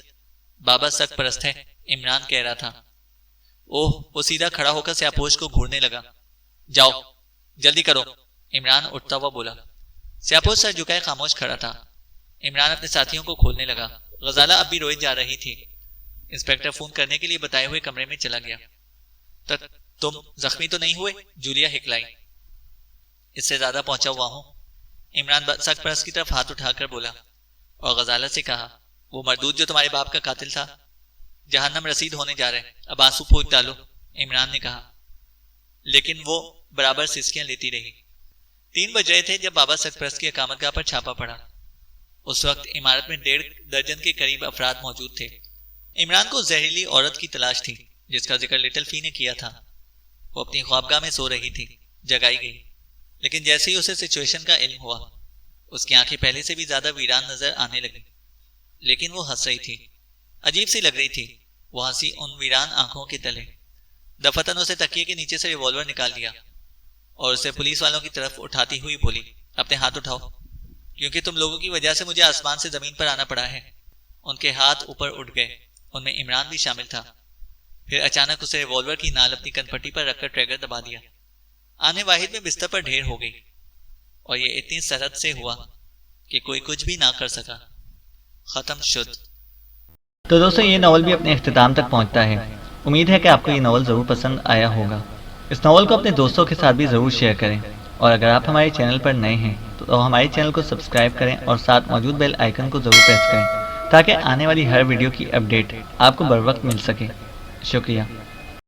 بابا سخت پرست ہے، عمران کہہ رہا تھا۔ اوہ، وہ سیدھا کھڑا ہو کر سیاپوش کو گھورنے لگا۔ جاؤ جلدی کرو، عمران اٹھتا ہوا بولا۔ سیاپوش سر جھکائے خاموش کھڑا تھا۔ عمران اپنے ساتھیوں کو کھولنے لگا۔ غزالہ اب بھی روئی جا رہی تھی۔ انسپکٹر فون کرنے کے لیے بتائے ہوئے کمرے میں چلا گیا۔ تم زخمی تو نہیں ہوئے؟ جولیا ہکلائی۔ اس سے زیادہ پہنچا ہوا ہوں، عمران سخت پرست کی طرف ہاتھ اٹھا کر بولا اور غزالہ سے کہا، وہ مردود جو تمہارے باپ کا قاتل تھا جہنم رسید ہونے جا رہے، اب آنسو پھونک ڈالو، عمران نے کہا۔ لیکن وہ برابر سسکیاں لیتی رہی۔ 3 بج رہے تھے جب بابا سخت پرست کی اقامت گاہ پر چھاپا پڑا۔ اس وقت عمارت میں 1.5 درجن کے قریب افراد موجود تھے۔ عمران کو زہریلی عورت کی تلاش تھی جس کا ذکر لٹل فی نے کیا تھا۔ وہ اپنی خوابگاہ میں سو رہی تھی، جگائی گئی، لیکن جیسے ہی اسے سچویشن کا علم ہوا اس کی آنکھیں پہلے سے بھی زیادہ ویران نظر آنے لگیں، لیکن وہ ہنس رہی تھی، عجیب سی لگ رہی تھی وہ ہنسی ان ویران آنکھوں کے تلے۔ دفتن اسے تکیے کے نیچے سے ریوالور نکال لیا اور اسے پولیس والوں کی طرف اٹھاتی ہوئی بولی، اپنے ہاتھ اٹھاؤ، کیونکہ تم لوگوں کی وجہ سے مجھے آسمان سے زمین پر آنا پڑا ہے۔ ان کے ہاتھ اوپر اٹھ گئے، ان میں عمران بھی شامل تھا۔ پھر اچانک اسے ریوالور کی نال اپنی کن پٹی پر رکھ کر ٹریگر دبا دیا۔ آنے واحد میں بستر پر ڈھیر ہو گئی۔ اور یہ اتنی سرحد سے ہوا کہ کوئی کچھ بھی نہ کر سکا. ختم شد.
تو دوستو یہ ناول بھی اپنے اختتام تک پہنچتا ہے. امید ہے کہ آپ کو یہ ناول ضرور پسند آیا ہوگا. اس ناول کو اپنے دوستوں کے ساتھ بھی ضرور شیئر کریں. اور اگر آپ ہمارے چینل پر نئے ہیں تو ہمارے چینل کو سبسکرائب کریں اور ساتھ موجود بیل آئیکن کو ضرور پریس کریں تاکہ آنے والی ہر ویڈیو کی اپڈیٹ آپ کو بر وقت مل سکے. شکریہ.